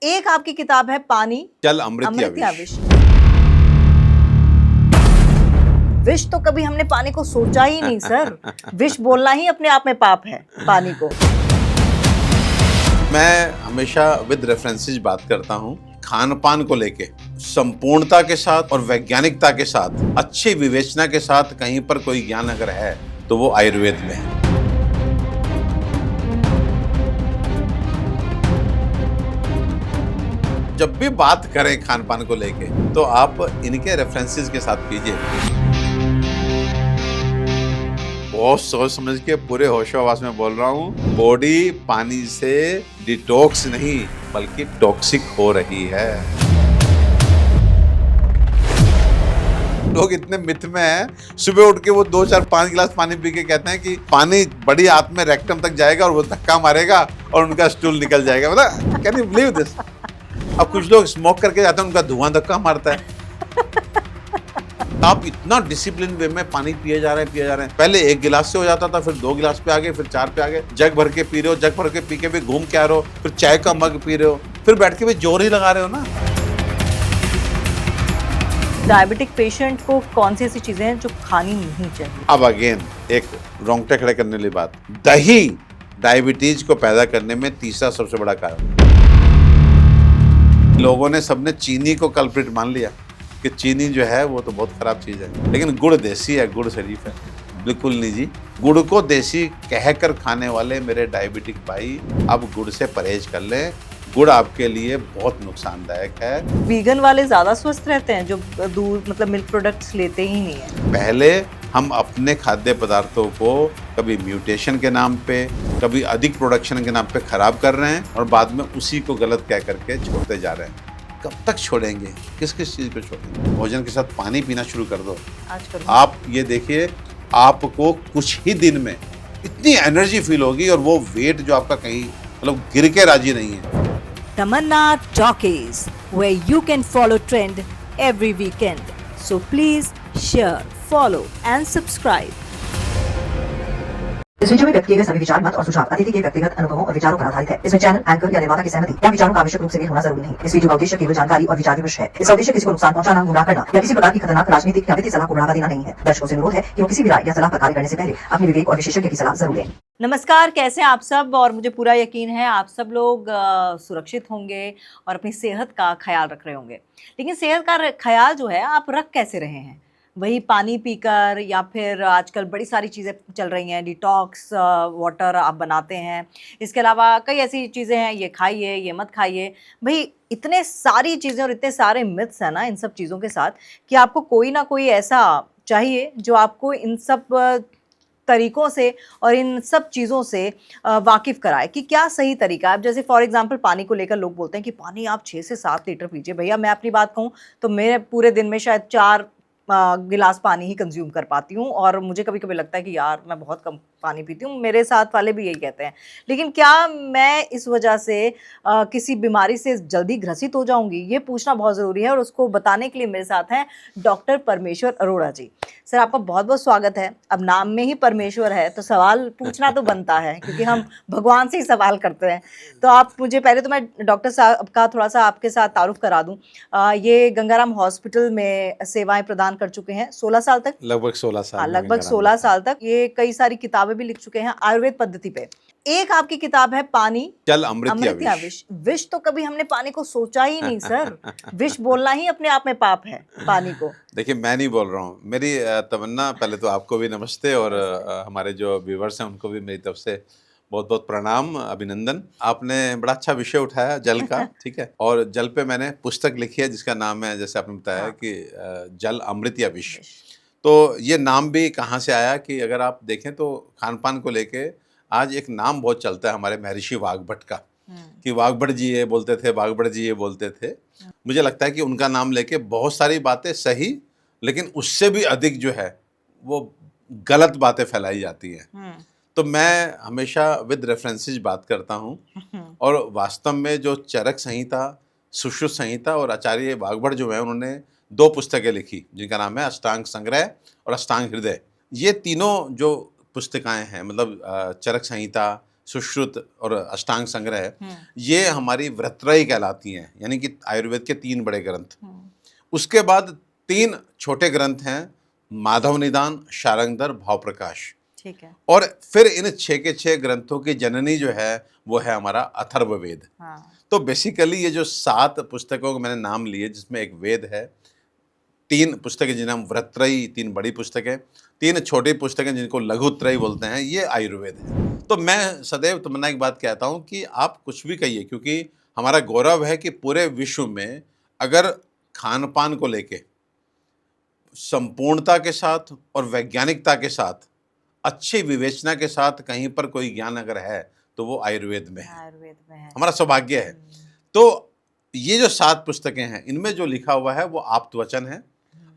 एक आपकी किताब है पानी जल अमृत या विष। विष तो कभी हमने पानी को सोचा ही नहीं सर। विष बोलना ही अपने आप में पाप है पानी को। मैं हमेशा विद रेफरेंसेस बात करता हूँ खान पान को लेके संपूर्णता के साथ और वैज्ञानिकता के साथ अच्छी विवेचना के साथ कहीं पर कोई ज्ञान अगर है तो वो आयुर्वेद में है। जब भी बात करें खान पान को लेके तो आप इनके रेफरेंसेस के साथ कीजिए। बहुत सोच समझ के पूरे होशो आवाज में बोल रहा हूँ, बॉडी पानी से डिटॉक्स नहीं बल्कि टॉक्सिक हो रही है। लोग इतने मिथ में हैं, सुबह उठ के वो 2-4-5 गिलास पानी पी के कहते हैं कि पानी बड़ी हाथ में रेक्टम तक जाएगा और वो धक्का मारेगा और उनका स्टूल निकल जाएगा। मतलब कैन यू बिलीव दिस? अब कुछ लोग स्मोक करके जाते हैं, उनका धुआं धक्का मारता है। आप इतना डिसिप्लिन वे में पानी पिए जा रहे हैं। पहले 1 गिलास से हो जाता था, फिर 2 गिलास पे आ गए, फिर 4 पे आ गए। जग भर के पी रहे हो, जग भर के पी के भी घूम के आ रहे हो, फिर चाय का मग पी रहे हो, फिर बैठ के भी जोर ही लगा रहे हो ना। डायबिटिक पेशेंट को कौन सी ऐसी चीजें हैं जो खानी नहीं चाहिए? अब अगेन एक रोंगटे खड़े करने वाली बात, दही डायबिटीज को पैदा करने में तीसरा सबसे बड़ा कारण। लोगों ने सबने चीनी को कल्प्रिट मान लिया कि चीनी जो है वो तो बहुत खराब चीज है, लेकिन गुड़ देसी है, गुड़ शरीफ है। बिल्कुल नहीं जी, गुड़ को देसी कहकर खाने वाले मेरे डायबिटिक भाई अब गुड़ से परहेज कर लें। गुड़ आपके लिए बहुत नुकसानदायक है। वीगन वाले ज्यादा स्वस्थ रहते हैं जो दूध मतलब मिल्क प्रोडक्ट्स लेते ही नहीं है। पहले हम अपने खाद्य पदार्थों को कभी म्यूटेशन के नाम पे, कभी अधिक प्रोडक्शन के नाम पे खराब कर रहे हैं और बाद में उसी को गलत कह करके छोड़ते जा रहे हैं। कब तक छोड़ेंगे? किस किस चीज़ को छोड़ेंगे? भोजन के साथ पानी पीना शुरू कर दो। आजकल आप ये देखिए, आपको कुछ ही दिन में इतनी एनर्जी फील होगी और वो वेट जो आपका कहीं मतलब गिर के राजी नहीं है। Tamanna Talkies, where you can follow trend every weekend. So please share, follow and subscribe. इस वीडियो में व्यक्त किए गए सभी विचार मत और सुझाव अतिथि के व्यक्तिगत अनुभवों और विचारों पर आधारित है। इसमें चैनल, एंकर या निर्माता की सहमति या विचारों का आवश्यक रूप से मेल होना जरूरी नहीं। इस वीडियो का उद्देश्य केवल जानकारी और विचार विमर्श है। इसका उद्देश्य किसी को नुकसान पहुंचाना, गुमराह करना या किसी प्रकार की खतरनाक राजनीतिक या वित्तीय सलाह को बढ़ावा देना नहीं है। दर्शकों से अनुरोध है कि वो किसी भी राय या सलाह पर कार्य करने से पहले अपने विवेक और विशेषज्ञ की सलाह जरूर लें। नमस्कार, कैसे हैं आप सब? और मुझे पूरा यकीन है आप सब लोग सुरक्षित होंगे और अपनी सेहत का ख्याल रख रहे होंगे। लेकिन सेहत का ख्याल जो है आप रख कैसे रहे हैं? वही पानी पीकर या फिर आजकल बड़ी सारी चीज़ें चल रही हैं, डिटॉक्स वाटर आप बनाते हैं। इसके अलावा कई ऐसी चीज़ें हैं, ये खाइए, ये मत खाइए। भाई इतने सारी चीज़ें और इतने सारे मिथ्स हैं ना इन सब चीज़ों के साथ कि आपको कोई ना कोई ऐसा चाहिए जो आपको इन सब तरीकों से और इन सब चीज़ों से वाकिफ़ कराए कि क्या सही तरीका है। अब जैसे फॉर एग्जांपल पानी को लेकर लोग बोलते हैं कि पानी आप 6 से 7 लीटर पीजिए। भैया मैं अपनी बात कहूँ तो मेरे पूरे दिन में शायद 4 गिलास पानी ही कंज्यूम कर पाती हूँ और मुझे कभी-कभी लगता है कि यार मैं बहुत कम पानी पीती हूँ। मेरे साथ वाले भी यही कहते हैं। लेकिन क्या मैं इस वजह से किसी बीमारी से जल्दी ग्रसित हो जाऊँगी? ये पूछना बहुत ज़रूरी है और उसको बताने के लिए मेरे साथ हैं डॉक्टर परमेश्वर अरोड़ा जी। सर आपका बहुत-बहुत स्वागत है। अब नाम में ही परमेश्वर है तो सवाल पूछना तो बनता है क्योंकि हम भगवान से ही सवाल करते हैं। तो आप मुझे पहले तो मैं डॉक्टर साहब का थोड़ा-सा आपके साथ तारुफ़ करा दूँ। ये गंगाराम हॉस्पिटल में सेवाएँ प्रदान कर चुके हैं 16 साल तक। लगभग 16 साल। हाँ, लगभग 16 साल तक। ये कई सारी किताबें भी लिख चुके हैं आयुर्वेद पद्धति पे। एक आपकी किताब है पानी जल अमृत या विष। विष तो कभी हमने पानी को सोचा ही नहीं सर। विष बोलना ही अपने आप में पाप है पानी को। देखिए मैं नहीं बोल रहा हूँ, मेरी तमन्ना, पहले तो आपको भी नमस्ते और हमारे जो व्यूवर्स हैं उनको भी मेरी तरफ से बहुत बहुत प्रणाम, अभिनंदन। आपने बड़ा अच्छा विषय उठाया जल का, ठीक है। और जल पे मैंने पुस्तक लिखी है जिसका नाम है, जैसे आपने बताया, हाँ। कि जल अमृत या विष। तो ये नाम भी कहाँ से आया कि अगर आप देखें तो खान पान को लेके आज एक नाम बहुत चलता है हमारे महर्षि वाग्भट का, कि वाग्भट जी ये बोलते थे, वाग्भट जी ये बोलते थे। मुझे लगता है कि उनका नाम लेके बहुत सारी बातें सही, लेकिन उससे भी अधिक जो है वो गलत बातें फैलाई जाती हैं। तो मैं हमेशा विद रेफरेंसेस बात करता हूँ और वास्तव में जो चरक संहिता, सुश्रुत संहिता और आचार्य वाग्भट जो है उन्होंने 2 पुस्तकें लिखी जिनका नाम है अष्टांग संग्रह और अष्टांग हृदय। ये तीनों जो पुस्तकाएं हैं, मतलब चरक संहिता, सुश्रुत और अष्टांग संग्रह, ये हमारी वृत्रयी कहलाती हैं, यानी कि आयुर्वेद के 3 बड़े ग्रंथ। उसके बाद 3 छोटे ग्रंथ हैं, माधव निदान, शारंगधर, भाव प्रकाश। ठीक है। और फिर इन 6 के 6 ग्रंथों की जननी जो है वो है हमारा अथर्ववेद। तो बेसिकली ये जो 7 पुस्तकों के मैंने नाम लिए, जिसमें एक वेद है, 3 पुस्तकें जिन्हें हम वृत्रयी, 3 बड़ी पुस्तकें, 3 छोटी पुस्तकें जिनको लघुत्रयी बोलते हैं, ये आयुर्वेद है। तो मैं सदैव तमन्ना एक बात कहता हूँ कि आप कुछ भी कहिए, क्योंकि हमारा गौरव है कि पूरे विश्व में अगर खान पान को लेके संपूर्णता के साथ और वैज्ञानिकता के साथ, अच्छी विवेचना के साथ कहीं पर कोई ज्ञान अगर है तो वो आयुर्वेद में है। आयुर्वेद में है। हमारा सौभाग्य है। तो ये जो 7 पुस्तकें हैं, इनमें जो लिखा हुआ है वो आप्तवचन है।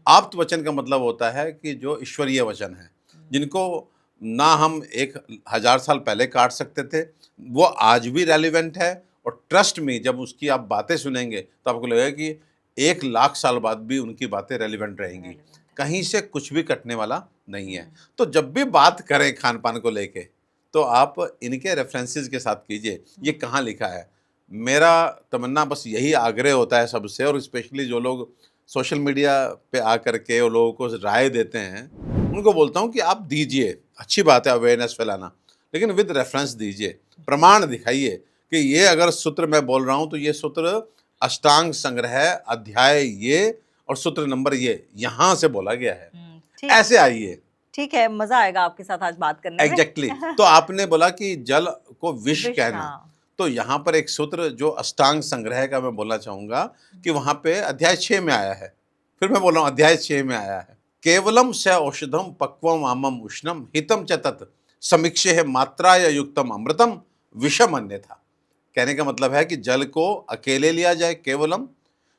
आप्तवचन का मतलब होता है कि जो ईश्वरीय वचन है, जिनको ना हम 1000 साल पहले काट सकते थे, वो आज भी रेलिवेंट है। और ट्रस्ट में जब उसकी आप बातें सुनेंगे तो आपको लगेगा कि 1,00,000 साल बाद भी उनकी बातें रेलिवेंट रहेंगी, कहीं से कुछ भी कटने वाला नहीं है। तो जब भी बात करें खान पान को लेके, तो आप इनके रेफरेंसेस के साथ कीजिए, ये कहाँ लिखा है। मेरा तमन्ना बस यही आग्रह होता है सबसे, और स्पेशली जो लोग सोशल मीडिया पे आकर के और लोगों को राय देते हैं, उनको बोलता हूँ कि आप दीजिए, अच्छी बात है अवेयरनेस फैलाना, लेकिन विद रेफरेंस दीजिए, प्रमाण दिखाइए कि ये अगर सूत्र मैं बोल रहा हूँ तो ये सूत्र अष्टांग संग्रह अध्याय ये और सूत्र नंबर ये यहाँ से बोला गया है। ऐसे आइए। ठीक है, मजा आएगा आपके साथ आज बात करने में। एग्जैक्टली। तो आपने बोला कि जल को विष कहना, तो यहाँ पर एक सूत्र जो अष्टांग संग्रह का मैं बोलना चाहूंगा कि वहां पे अध्याय 6 में आया है। फिर मैं बोल रहा हूँ अध्याय 6 में आया है, केवलम स औषधम पक्वम आमम उष्णम हितम च तत् समीक्षे मात्राय युक्तम अमृतम विषम अन्यथा। कहने का मतलब है कि जल को अकेले लिया जाए, केवलम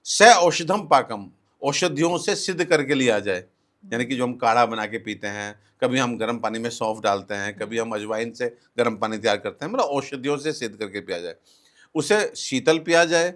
स औषधम पाकम, औषधियों से सिद्ध करके लिया जाए, यानी कि जो हम काढ़ा बना के पीते हैं, कभी हम गर्म पानी में सौंफ डालते हैं, कभी हम अजवाइन से गर्म पानी तैयार करते हैं, मतलब औषधियों से सिद्ध करके पिया जाए। उसे शीतल पिया जाए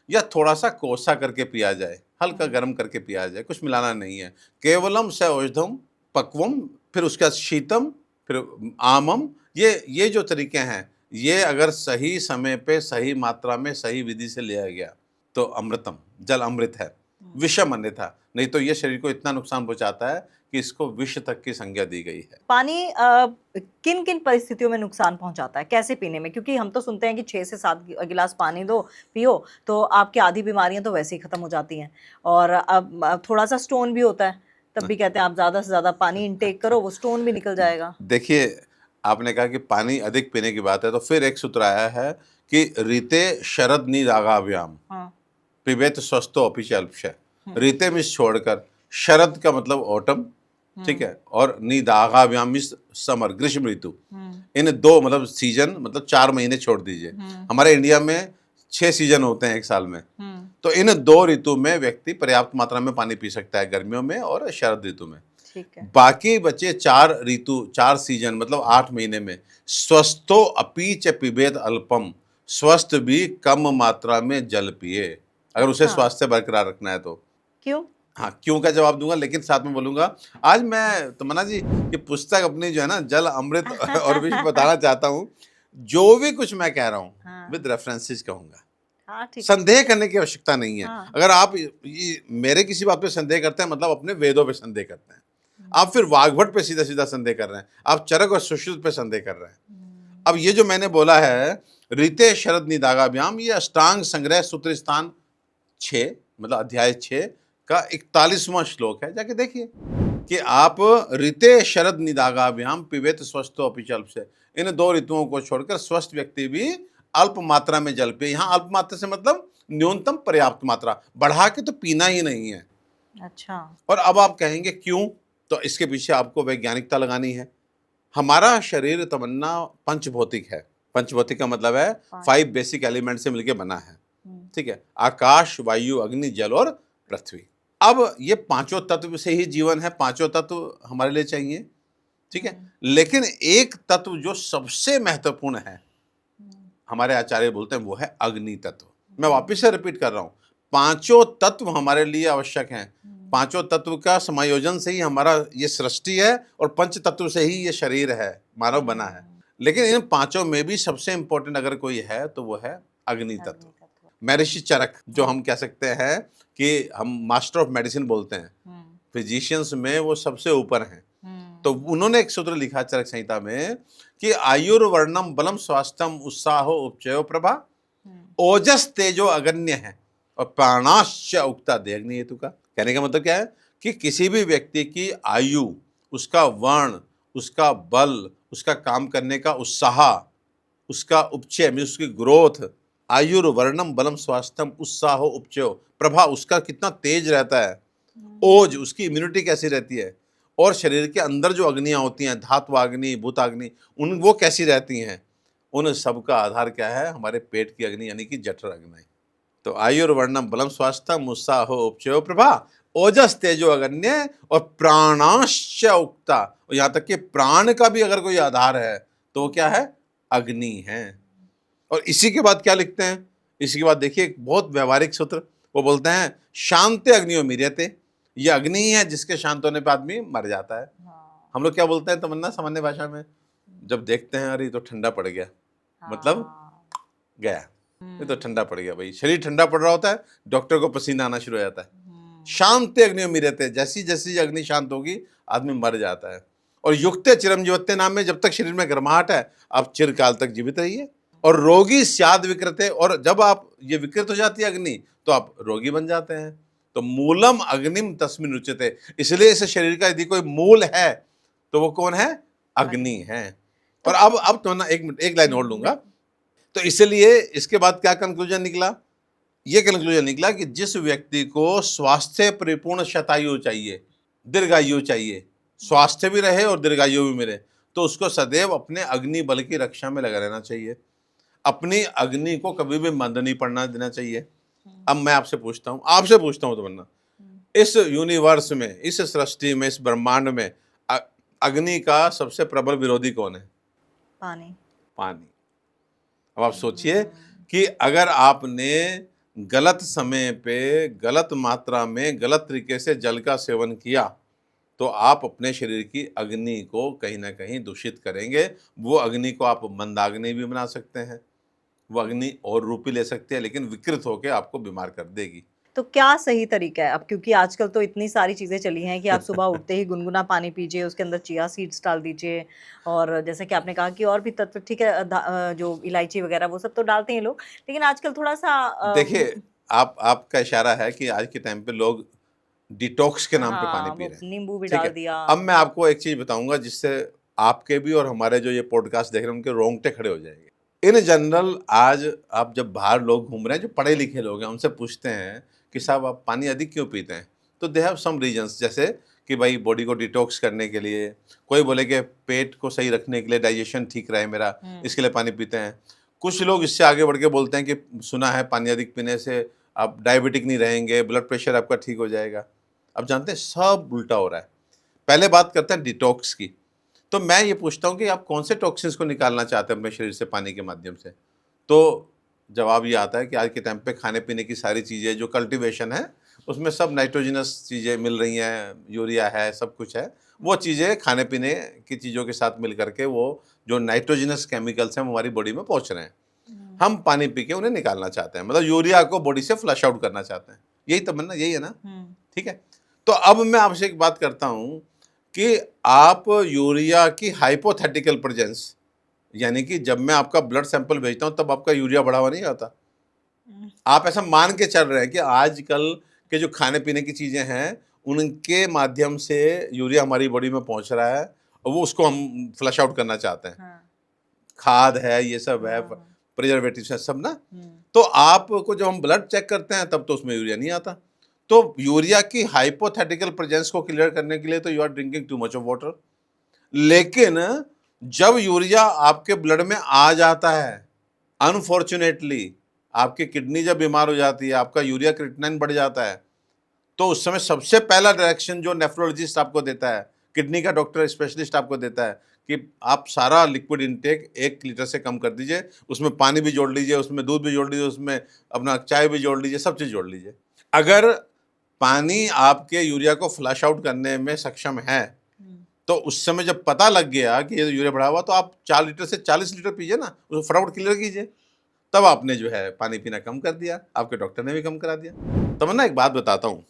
या थोड़ा सा कोसा करके पिया जाए, हल्का गर्म करके पिया जाए, कुछ मिलाना नहीं है। केवलम स औषधम पक्वम, फिर उसके बाद शीतम, फिर आमम, ये जो तरीके हैं, ये अगर सही समय पे सही मात्रा में सही विधि से लिया गया तो अमृतम, जल अमृत है, विषम अन्यथा। नहीं तो ये शरीर को इतना नुकसान पहुंचाता है कि इसको विष तक की संज्ञा दी गई है। पानी किन किन परिस्थितियों में नुकसान पहुंचाता है, कैसे पीने में? क्योंकि हम तो सुनते हैं कि 6 से 7 गिलास पानी दो पियो तो आपकी आधी बीमारियां तो वैसे ही खत्म हो जाती हैं, और अब थोड़ा सा स्टोन भी होता है, तब भी कहते हैं आप ज्यादा से ज्यादा पानी इनटेक करो, वो स्टोन भी निकल जाएगा। देखिए, आपने कहा कि पानी अधिक पीने की बात है, तो फिर एक सूत्र आया है कि रीते शरद निरागाभ्याम पिबेत स्वस्थो अपि च अल्पशः। रीते मिस छोड़कर, शरद का मतलब ऑटम, ठीक है, और निदागाभ्याम मिस समर, ग्रीष्म ऋतु, इन 2 मतलब सीजन, मतलब 4 महीने छोड़ दीजिए। हमारे इंडिया में 6 सीजन होते हैं एक साल में, तो इन 2 ऋतु में व्यक्ति पर्याप्त मात्रा में पानी पी सकता है, गर्मियों में और शरद ऋतु में। ठीक है। बाकी बचे 4 ऋतु, 4 सीजन, मतलब 8 महीने में स्वस्थो अपि च पिबेत अल्पम, स्वस्थ भी कम मात्रा में जल पिए, अगर उसे स्वास्थ्य बरकरार रखना है तो। क्यों? हाँ, क्यों का जवाब दूंगा, लेकिन साथ में बोलूंगा आज मैं तमन्ना जी कि पुस्तक अपनी जो है ना जल अमृत और विष बताना चाहता हूँ। जो भी कुछ मैं कह रहा हूँ विद रेफरेंसेस कहूंगा। हाँ, ठीक। संदेह करने की आवश्यकता नहीं है। अगर आप मेरे किसी बात पे संदेह करते हैं, मतलब अपने वेदों पे संदेह करते हैं। आप फिर वाग्भट पे सीधा सीधा संदेह कर रहे हैं, आप चरक और सुश्रुत पे संदेह कर रहे हैं। अब ये जो मैंने बोला है रीते शरद निदागाभ्याम, ये अष्टांग संग्रह सूत्र स्थान 6 मतलब अध्याय 6 का 41वां श्लोक है, जाके देखिए कि आप ऋते शरद निदागाभ्याम पिबेत स्वस्थो अपि च अल्पशः, इन 2 ऋतुओं को छोड़कर स्वस्थ व्यक्ति भी अल्प मात्रा में जल पिए। यहाँ अल्प मात्रा से मतलब न्यूनतम पर्याप्त मात्रा, बढ़ा के तो पीना ही नहीं है। अच्छा। और अब आप कहेंगे क्यों, तो इसके पीछे आपको वैज्ञानिकता लगानी है। हमारा शरीर तमन्ना पंचभौतिक है। पंचभौतिक का मतलब है 5 बेसिक एलिमेंट से मिलकर बना है, ठीक है, आकाश, वायु, अग्नि, जल और पृथ्वी। अब ये 5 तत्व से ही जीवन है, 5 तत्व हमारे लिए चाहिए, ठीक है, लेकिन एक तत्व जो सबसे महत्वपूर्ण है, हमारे आचार्य बोलते हैं, वो है अग्नि तत्व। मैं वापस से रिपीट कर रहा हूं, 5 तत्व हमारे लिए आवश्यक हैं। 5 तत्व का समायोजन से ही हमारा ये सृष्टि है, और पंच तत्व से ही ये शरीर है, मानव बना है। लेकिन इन पांचों में भी सबसे इंपॉर्टेंट अगर कोई है तो वो है अग्नि तत्व। महर्षि चरक, जो हम कह सकते हैं कि हम मास्टर ऑफ मेडिसिन बोलते हैं, फिजिशियंस में वो सबसे ऊपर हैं। तो उन्होंने एक सूत्र लिखा चरक संहिता में कि आयुर्वर्णम बलम स्वास्थ्यम उत्साहो उपचयो प्रभा ओजस तेजो अगण्य है और प्राणाश्च उक्ता देग्नि हेतु का। कहने का मतलब क्या है कि किसी भी व्यक्ति की आयु, उसका वर्ण, उसका बल, उसका काम करने का उत्साह, उसका उपचय में उसकी ग्रोथ, आयुर्वर्णम बलम स्वास्थ्यम उत्साहो उपचयो प्रभा, उसका कितना तेज रहता है, ओज, उसकी इम्यूनिटी कैसी रहती है, और शरीर के अंदर जो अग्नियां होती हैं, धात्वाग्नि, भूताग्नि, उन वो कैसी रहती हैं, उन सब का आधार क्या है, हमारे पेट की अग्नि यानी कि जठर अग्नि। तो आयुर्वर्णम बलम स्वास्थ्यम उत्साहो उपचयो प्रभा ओजस तेजो अगण्य और प्राणाश्च उक्ता, और यहाँ तक कि प्राण का भी अगर कोई आधार है तो वो क्या है, अग्नि है। और इसी के बाद क्या लिखते हैं, इसी के बाद देखिए एक बहुत व्यवहारिक सूत्र, वो बोलते हैं शांति अग्नियो मिर्यते, ये अग्नि ही है जिसके शांत होने पर आदमी मर जाता है। हम लोग क्या बोलते हैं तमन्ना सामान्य भाषा में, जब देखते हैं अरे तो ठंडा पड़ गया, मतलब गया, ये तो ठंडा पड़ गया भाई, शरीर ठंडा पड़ रहा होता है, डॉक्टर को पसीना आना शुरू हो जाता है। शांति अग्नियो मिर्यते, जैसी जैसी अग्नि शांत होगी आदमी मर जाता है। और युक्ते चिरंजीवत्ते नाम में, जब तक शरीर में गर्माहट है आप चिरकाल तक जीवित रहिए। और रोगी स्याद विकृते, और जब आप ये विकृत हो जाती है अग्नि तो आप रोगी बन जाते हैं। तो मूलम अग्निम तस्मिन् रुच्यते, इसलिए इस शरीर का यदि कोई मूल है तो वो कौन है, अग्नि है। और अब तो ना एक लाइन और लूंगा। तो इसलिए इसके बाद क्या कंक्लूजन निकला, ये कंक्लूजन निकला कि जिस व्यक्ति को स्वास्थ्य परिपूर्ण शतायु चाहिए, दीर्घायु चाहिए, स्वास्थ्य भी रहे और दीर्घायु भी मिले, तो उसको सदैव अपने अग्नि बल की रक्षा में लगा रहना चाहिए। अपनी अग्नि को कभी भी मंद नहीं पड़ना देना चाहिए। अब मैं आपसे पूछता हूं तो वरना इस यूनिवर्स में, इस सृष्टि में, इस ब्रह्मांड में अग्नि का सबसे प्रबल विरोधी कौन है, पानी। अब आप सोचिए कि अगर आपने गलत समय पे, गलत मात्रा में, गलत तरीके से जल का सेवन किया तो आप अपने शरीर की अग्नि को कहीं ना कहीं दूषित करेंगे। वो अग्नि को आप मंदाग्नि भी बना सकते हैं, वो अग्नि और रूप भी ले सकती है, लेकिन विकृत होकर आपको बीमार कर देगी। तो क्या सही तरीका है अब, क्योंकि आजकल तो इतनी सारी चीज़ें चली हैं कि आप सुबह उठते ही गुनगुना पानी पीजिए, उसके अंदर चिया सीड्स डाल दीजिए, और जैसे कि आपने कहा कि और भी तत्व, ठीक है, जो इलायची वगैरह वो सब तो डालते हैं लोग, लेकिन आजकल थोड़ा सा देखिए आपका इशारा है कि आज के टाइम पे लोग डिटॉक्स के नाम पे पानी हाँ, पी वो रहे हैं, नींबू भी ठीक डाल है। दिया। अब मैं आपको एक चीज बताऊंगा जिससे आपके भी और हमारे जो ये पॉडकास्ट देख रहे हैं उनके रोंगटे खड़े हो जाएंगे। इन जनरल आज आप जब बाहर लोग घूम रहे हैं, जो पढ़े लिखे लोग हैं, उनसे पूछते हैं कि साहब आप पानी अधिक क्यों पीते हैं, तो दे हैव सम रीजंस, जैसे कि भाई बॉडी को डिटॉक्स करने के लिए, कोई बोले कि पेट को सही रखने के लिए, डाइजेशन ठीक रहे मेरा, इसके लिए पानी पीते हैं। कुछ लोग इससे आगे बढ़ के बोलते हैं कि सुना है पानी अधिक पीने से आप डायबिटिक नहीं रहेंगे, ब्लड प्रेशर आपका ठीक हो जाएगा। अब जानते हैं सब उल्टा हो रहा है। पहले बात करते हैं डिटॉक्स की। तो मैं ये पूछता हूँ कि आप कौन से टॉक्सिन्स को निकालना चाहते हैं अपने शरीर से पानी के माध्यम से, तो जवाब ये आता है कि आज के टाइम पे खाने पीने की सारी चीज़ें जो कल्टीवेशन है उसमें सब नाइट्रोजनस चीज़ें मिल रही हैं, यूरिया है, सब कुछ है। वो चीज़ें खाने पीने की चीज़ों के साथ मिल करके वो जो नाइट्रोजनस केमिकल्स हैं हमारी बॉडी में पहुँच रहे हैं, हम पानी पी के उन्हें निकालना चाहते हैं, मतलब यूरिया को बॉडी से फ्लश आउट करना चाहते हैं। यही तमन्ना, यही है ना, ठीक है। तो अब मैं आपसे एक बात करता हूँ कि आप यूरिया की हाइपोथेटिकल प्रेजेंस, यानी कि जब मैं आपका ब्लड सैंपल भेजता हूँ तब आपका यूरिया बढ़ा हुआ नहीं आता, आप ऐसा मान के चल रहे हैं कि आजकल के जो खाने पीने की चीज़ें हैं उनके माध्यम से यूरिया हमारी बॉडी में पहुंच रहा है और वो उसको हम फ्लश आउट करना चाहते हैं। खाद है, ये सब है, प्रिजर्वेटिव्स है, सब ना। तो आपको जब हम ब्लड चेक करते हैं तब तो उसमें यूरिया नहीं आता। तो यूरिया की हाइपोथेटिकल प्रेजेंस को क्लियर करने के लिए तो you are drinking too much of water. लेकिन जब यूरिया आपके ब्लड में आ जाता है, अनफॉर्चुनेटली आपकी किडनी जब बीमार हो जाती है, आपका यूरिया क्रिएटिनिन बढ़ जाता है, तो उस समय सबसे पहला डायरेक्शन जो नेफ्रोलॉजिस्ट आपको देता है, किडनी का डॉक्टर स्पेशलिस्ट आपको देता है कि आप सारा लिक्विड इनटेक 1 लीटर से कम कर दीजिए, उसमें पानी भी जोड़ लीजिए, उसमें दूध भी जोड़ लीजिए, उसमें अपना चाय भी जोड़ लीजिए, सब चीज़ जोड़ लीजिए। अगर पानी आपके यूरिया को फ्लश आउट करने में सक्षम है तो उस समय जब पता लग गया कि ये यूरिया बढ़ा हुआ, तो आप 4 लीटर से 40 लीटर पीजिए ना, उसको फटाफट क्लियर कीजिए। तब आपने जो है पानी पीना कम कर दिया, आपके डॉक्टर ने भी कम करा दिया। तमन्ना, एक बात बताता हूँ,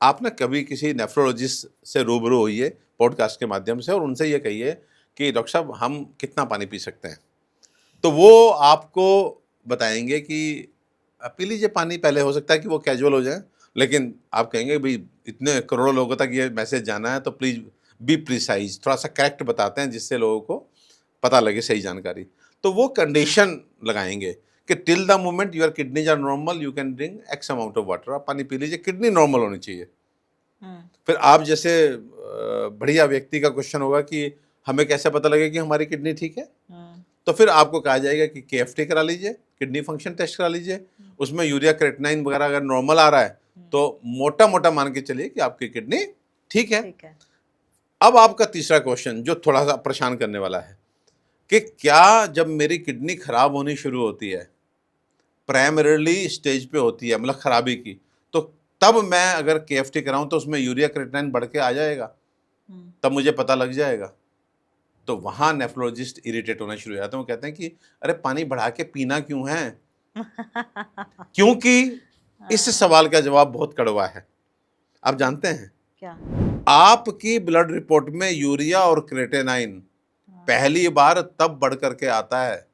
आपने कभी किसी नेफ्रोलॉजिस्ट से रूबरू होइए पॉडकास्ट के माध्यम से और उनसे ये कहिए कि डॉक्टर साहब हम कितना पानी पी सकते हैं, तो वो आपको बताएंगे कि पी लीजिए पानी। पहले हो सकता है कि वो कैजुअल हो जाए, लेकिन आप कहेंगे भाई इतने करोड़ों लोगों तक ये मैसेज जाना है, तो प्लीज़ बी प्रिसाइज, थोड़ा सा करेक्ट बताते हैं जिससे लोगों को पता लगे सही जानकारी। तो वो कंडीशन लगाएंगे कि till the moment your kidneys are normal you can drink X amount of water. आप पानी पी लीजिए, किडनी नॉर्मल होनी चाहिए। फिर आप जैसे बढ़िया व्यक्ति का क्वेश्चन होगा कि हमें कैसे पता लगे कि हमारी किडनी ठीक है, तो फिर आपको कहा जाएगा कि KFT करा लीजिए, किडनी फंक्शन टेस्ट करा लीजिए। उसमें यूरिया क्रेटिनाइन वगैरह अगर नॉर्मल आ रहा है तो मोटा मोटा मान के चलिए कि आपकी किडनी ठीक है। अब आपका तीसरा क्वेश्चन जो थोड़ा सा परेशान करने वाला है कि क्या जब मेरी किडनी खराब होनी शुरू होती है, प्राइमरीली स्टेज पे होती है, मतलब खराबी की, तो तब मैं अगर KFT कराऊं तो उसमें यूरिया क्रेटिनाइन बढ़ के आ जाएगा, तब मुझे पता लग जाएगा। तो वहाँ नेफ्रोलॉजिस्ट इरिटेट होना शुरू हो जाते हैं। वो कहते हैं कि अरे पानी बढ़ा के पीना क्यों है? क्योंकि इस सवाल का जवाब बहुत कड़वा है। आप जानते हैं क्या? आपकी ब्लड रिपोर्ट में यूरिया और क्रेटिनाइन पहली बार तब बढ़ करके आता है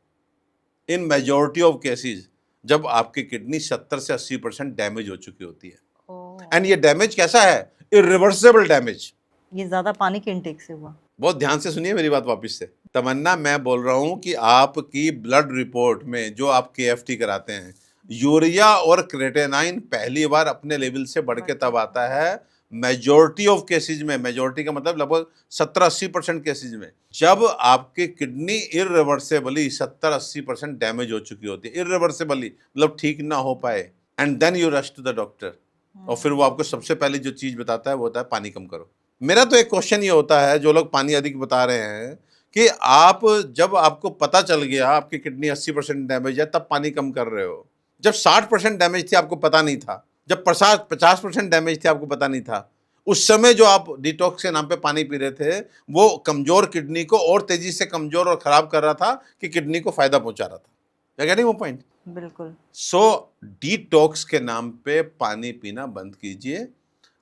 इन मेजॉरिटी ऑफ केसेस जब आपकी किडनी 70 से 80% डैमेज हो चुकी होती है। एंड ये डैमेज कैसा है? Irreversible damage. ये ज्यादा पानी के इंटेक से हुआ। बहुत ध्यान से सुनिए मेरी बात वापस से। तमन्ना, मैं बोल रहा हूं कि आपकी ब्लड रिपोर्ट में जो आप KFT कराते हैं, यूरिया और क्रेटिनाइन पहली बार अपने लेवल से बढ़ के तब आता है मेजॉरिटी ऑफ केसेज में, मेजॉरिटी का मतलब लगभग 70-80% केसेज में, जब आपकी किडनी इरिवर्सिबली 70-80% डैमेज हो चुकी होती है। इरिवर्सिबली मतलब ठीक ना हो पाए, and then you rush to the doctor, और फिर वो आपको सबसे पहले जो चीज बताता है वो होता है पानी कम करो। मेरा तो एक क्वेश्चन ये होता है, जो लोग पानी अधिक बता रहे हैं, कि आप जब आपको पता चल गया आपकी किडनी 80% डैमेज है तब पानी कम कर रहे हो, जब 60% डैमेज थी आपको पता नहीं था, जब 50% डैमेज थे आपको पता नहीं था, उस समय जो आप डिटॉक्स के नाम पे पानी पी रहे थे वो कमजोर किडनी को और तेजी से कमजोर और खराब कर रहा था कि किडनी को फायदा पहुंचा रहा था। गेटिंग वो पॉइंट? बिल्कुल। सो डिटॉक्स के नाम पे पानी पीना बंद कीजिए।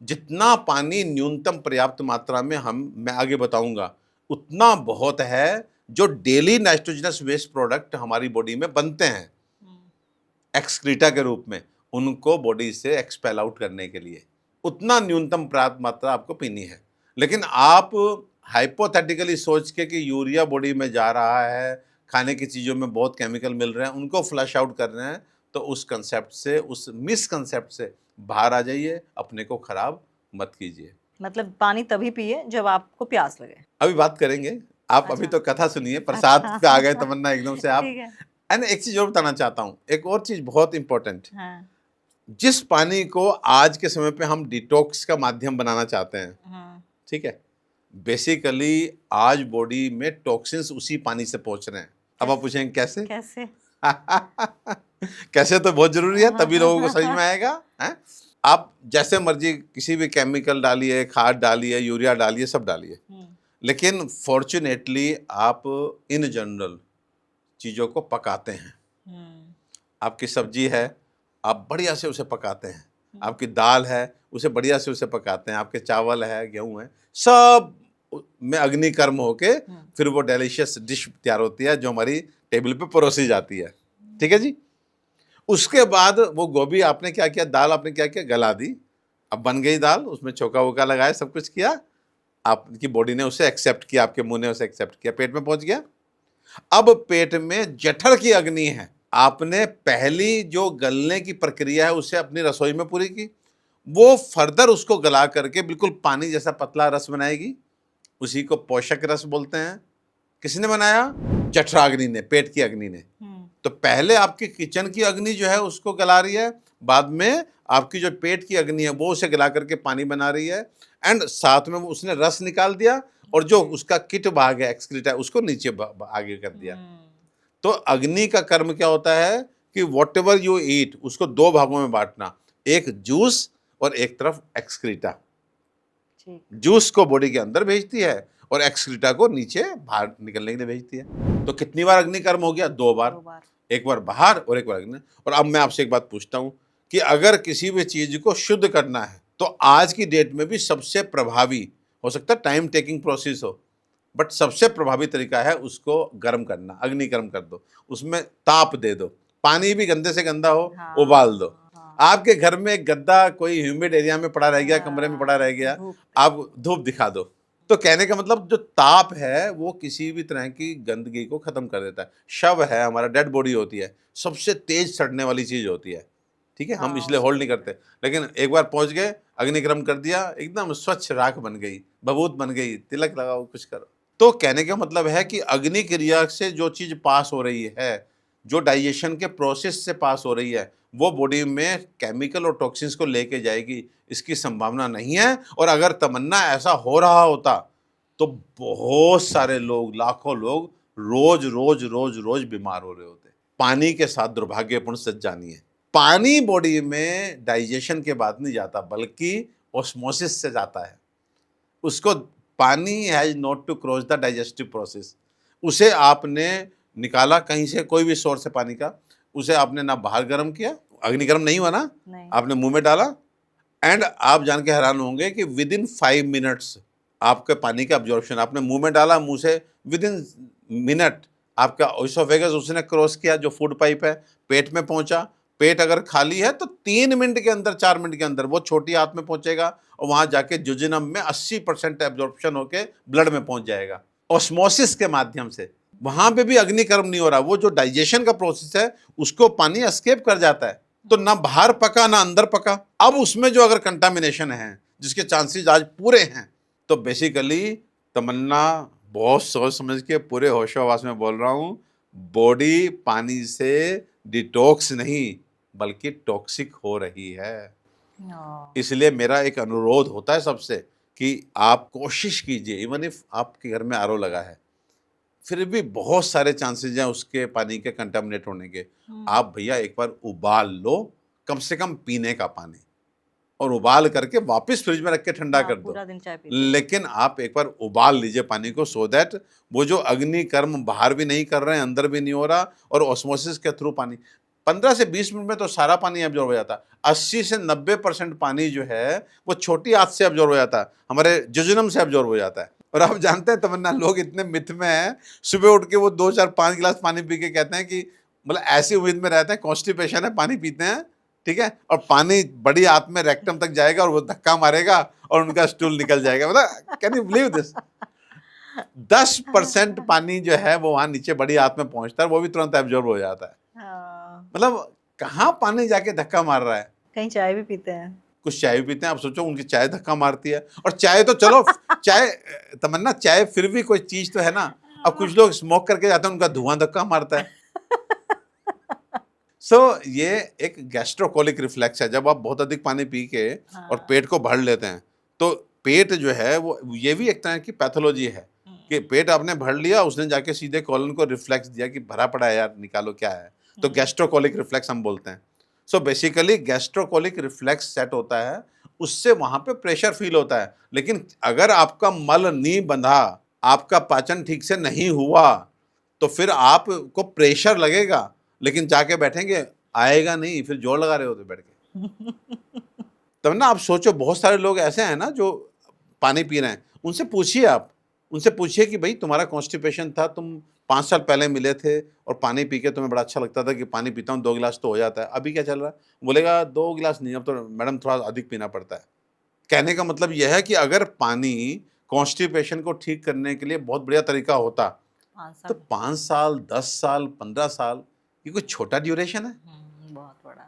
जितना पानी न्यूनतम पर्याप्त मात्रा में मैं आगे बताऊंगा, उतना बहुत है जो डेली नाइट्रोजनस वेस्ट प्रोडक्ट हमारी बॉडी में बनते हैं एक्सक्रीटा के रूप में, उनको बॉडी से एक्सपेल आउट करने के लिए उतना न्यूनतम पर्याप्त मात्रा आपको पीनी है। लेकिन आप हाइपोथेटिकली सोच के कि यूरिया बॉडी में जा रहा है, खाने की चीज़ों में बहुत केमिकल मिल रहे हैं, उनको फ्लश आउट कर रहे हैं, तो उस कंसेप्ट से, उस मिसकंसेप्ट से बाहर आ जाइए, अपने को खराब मत कीजिए। मतलब पानी तभी पिए जब आपको प्यास लगे। अभी बात करेंगे, आप अभी तो कथा सुनिए, प्रसाद पे आ गए तमन्ना एकदम से आप। ठीक है। एंड एक चीज और बताना चाहता हूँ, एक और चीज बहुत इंपॉर्टेंट, हाँ। जिस पानी को आज के समय पे हम डिटॉक्स का माध्यम बनाना चाहते हैं, ठीक है, बेसिकली आज बॉडी में टॉक्सिन्स उसी पानी से पहुंच रहे हैं। अब आप पूछेंगे कैसे? कैसे? कैसे तो बहुत जरूरी है, तभी लोगों को समझ में आएगा। हैं? आप जैसे मर्जी किसी भी केमिकल डालिए, खाद डालिए, यूरिया डालिए, सब डालिए, लेकिन फॉर्चुनेटली आप इन जनरल चीज़ों को पकाते हैं। आपकी सब्जी है, आप बढ़िया से उसे पकाते हैं, आपकी दाल है उसे बढ़िया से उसे पकाते हैं, आपके चावल है, गेहूं है, सब में अग्निकर्म होके फिर वो डिलीशियस डिश तैयार होती है जो हमारी टेबल पे परोसी जाती है। ठीक है जी। उसके बाद वो गोभी आपने क्या किया, दाल आपने क्या किया, गला दी, अब बन गई दाल, उसमें चौका वोका लगाया, सब कुछ किया, आपकी बॉडी ने उसे एक्सेप्ट किया, आपके मुंह ने उसे एक्सेप्ट किया, पेट में पहुंच गया। अब पेट में जठर की अग्नि है, आपने पहली जो गलने की प्रक्रिया है उसे अपनी रसोई में पूरी की, वो फर्दर उसको गला करके बिल्कुल पानी जैसा पतला रस बनाएगी, उसी को पोषक रस बोलते हैं। किसने बनाया? जठराग्नि ने, पेट की अग्नि ने। तो पहले आपकी किचन की अग्नि जो है उसको गला रही है, बाद में आपकी जो पेट की अग्नि है वो उसे गला करके पानी बना रही है, एंड साथ में वो उसने रस निकाल दिया और जो उसका किट भाग है, एक्सक्रीटा, उसको नीचे आगे कर दिया। तो अग्नि का कर्म क्या होता है कि वॉट एवर यू ईट उसको दो भागों में बांटना, एक जूस और एक तरफ एक्सक्रीटा। जूस को बॉडी के अंदर भेजती है और एक्सक्रीटा को नीचे बाहर निकलने के लिए भेजती है। तो कितनी बार अग्निकर्म हो गया? 2 बार। 2 बार। एक बार बाहर और एक बार अग्नि। और अब मैं आपसे एक बात पूछता हूँ कि अगर किसी भी चीज को शुद्ध करना है तो आज की डेट में भी सबसे प्रभावी, हो सकता है टाइम टेकिंग प्रोसेस हो, बट सबसे प्रभावी तरीका है उसको गर्म करना। अग्निकर्म कर दो, उसमें ताप दे दो, पानी भी गंदे से गंदा हो हाँ, उबाल दो। हाँ, आपके घर में एक गद्दा कोई ह्यूमिड एरिया में पड़ा रह गया, कमरे में पड़ा रह गया, धूप। आप धूप दिखा दो। तो कहने का मतलब जो ताप है वो किसी भी तरह की गंदगी को खत्म कर देता है। शव है, हमारा डेड बॉडी होती है, सबसे तेज सड़ने वाली चीज होती है, ठीक है, हम हाँ, इसलिए होल्ड नहीं करते। लेकिन एक बार पहुंच गए, अग्निक्रम कर दिया, एकदम स्वच्छ राख बन गई, बबूत बन गई, तिलक लगाओ, कुछ करो। तो कहने का मतलब है कि अग्नि क्रिया से जो चीज पास हो रही है, जो डाइजेशन के प्रोसेस से पास हो रही है, वो बॉडी में केमिकल और टॉक्सिन्स को लेके जाएगी, इसकी संभावना नहीं है। और अगर तमन्ना ऐसा हो रहा होता तो बहुत सारे लोग, लाखों लोग रोज रोज रोज रोज बीमार हो रहे होते। पानी के साथ दुर्भाग्यपूर्ण सच जानिए, पानी बॉडी में डाइजेशन के बाद नहीं जाता बल्कि ऑस्मोसिस से जाता है। उसको पानी has not to cross the digestive process. उसे आपने निकाला कहीं से, कोई भी सोर्स है पानी का, उसे आपने ना बाहर गर्म किया, अग्निगर्म नहीं हुआ ना, नहीं। आपने मुंह में डाला, एंड आप जान के हैरान होंगे कि विद इन 5 मिनट्स आपके पानी का अब्जॉर्प्शन, आपने मुंह में डाला, मुंह से विद इन मिनट आपका ओइसोफेगस उसने क्रॉस किया, जो फूड पाइप है, पेट में पहुंचा। पेट अगर खाली है तो 3 मिनट के अंदर, 4 मिनट के अंदर वो छोटी आंत में पहुंचेगा और वहां जाके जुजिनम में 80% एब्जॉर्प्शन होके ब्लड में पहुंच जाएगा ऑस्मोसिस के माध्यम से। वहां पे भी अग्निकर्म नहीं हो रहा, वो जो डाइजेशन का प्रोसेस है उसको पानी एस्केप कर जाता है, तो ना बाहर पका ना अंदर पका। अब उसमें जो अगर कंटामिनेशन है, जिसके चांसेस आज पूरे हैं, तो बेसिकली तमन्ना बहुत सोच समझ के पूरे होशोहवास में बोल रहा हूं, बॉडी पानी से डिटॉक्स नहीं बल्कि टॉक्सिक हो रही है। हाँ, इसलिए मेरा एक अनुरोध होता है सबसे कि आप कोशिश कीजिए, इवन इफ आपके घर में आरओ लगा है, फिर भी बहुत सारे चांसेस हैं उसके पानी के कंटामिनेट होने के। आप भैया एक बार उबाल लो, कम से कम पीने का पानी, और उबाल करके वापस फ्रिज में रख के ठंडा हाँ, कर दो। पूरा दिन चाय पीते। लेकिन आप एक बार उबाल लीजिए पानी को, सो दैट वो जो अग्नि कर्म बाहर भी नहीं कर रहे हैं, अंदर भी नहीं हो रहा, और ऑस्मोसिस के थ्रू पानी 15 से 20 मिनट में तो सारा पानी एब्जॉर्ब हो जाता है। 80 से 90% पानी जो है वो छोटी आंत से एब्जॉर्ब हो जाता है, हमारे जुजुनम से एब्जॉर्ब हो जाता है। और आप जानते हैं तमन्ना, लोग इतने मिथ में हैं, सुबह उठ के वो 2 4 5 गिलास पानी पी के कहते हैं कि, मतलब ऐसी उम्मीद में रहते हैं कॉन्स्टिपेशन है, पानी पीते हैं, ठीक है, और पानी बड़ी आंत में रेक्टम तक जाएगा और वो धक्का मारेगा और उनका स्टूल निकल जाएगा। मतलब कैन यू बिलीव दिस? 10% पानी जो है वो वहां नीचे बड़ी आंत में पहुंचता है, वो भी तुरंत एब्जॉर्ब हो जाता है। हाँ, मतलब कहाँ पानी जाके धक्का मार रहा है। कहीं चाय भी पीते हैं। कुछ चाय भी पीते हैं, आप सोचो उनकी चाय धक्का मारती है। और चाय तो चलो चाय, तमन्ना चाय फिर भी कोई चीज तो है ना। अब कुछ लोग स्मोक करके जाते हैं, उनका धुआं धक्का मारता है। ये एक गैस्ट्रोकोलिक रिफ्लेक्स है, जब आप बहुत अधिक पानी पी के और पेट को भर लेते हैं, तो पेट जो है वो, ये भी एक तरह की पैथोलॉजी है कि पेट आपने भर लिया, उसने जाके सीधे कॉलन को रिफ्लेक्स दिया कि भरा पड़ा है यार, निकालो क्या है, तो गैस्ट्रोकोलिक रिफ्लेक्स हम बोलते हैं। बेसिकली गैस्ट्रोकोलिक रिफ्लेक्स सेट होता है, उससे वहां पे प्रेशर फील होता है। लेकिन अगर आपका मल नहीं बंधा, आपका पाचन ठीक से नहीं हुआ, तो फिर आपको प्रेशर लगेगा, लेकिन जाके बैठेंगे आएगा नहीं, फिर जोर लगा रहे होते बैठ के। तब ना आप सोचो, बहुत सारे लोग ऐसे हैं ना जो पानी पी रहे हैं, उनसे पूछिए कि भाई तुम्हारा कॉन्स्टिपेशन था, तुम 5 साल पहले मिले थे और पानी पी के तुम्हें बड़ा अच्छा लगता था कि पानी पीता हूँ 2 गिलास तो हो जाता है, अभी क्या चल रहा है? बोलेगा 2 गिलास नहीं, अब तो मैडम थोड़ा अधिक पीना पड़ता है। कहने का मतलब यह है कि अगर पानी कॉन्स्टिपेशन को ठीक करने के लिए बहुत बढ़िया तरीका होता, तो 5 साल, 10 साल, 15 साल, ये कोई छोटा ड्यूरेशन है? बहुत बड़ा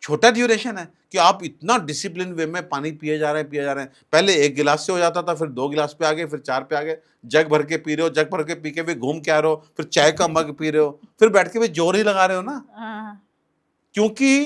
छोटा ड्यूरेशन है कि आप इतना डिसिप्लिन वे में पानी पिए जा रहे हैं। पहले 1 गिलास से हो जाता था, फिर 2 गिलास पे आ गए, फिर 4 पे आ गए, जग भर के पी रहे हो, जग भर के पी के भी घूम के आ रहे हो, फिर चाय का मग पी रहे हो, फिर बैठ के भी जोर ही लगा रहे हो ना। क्योंकि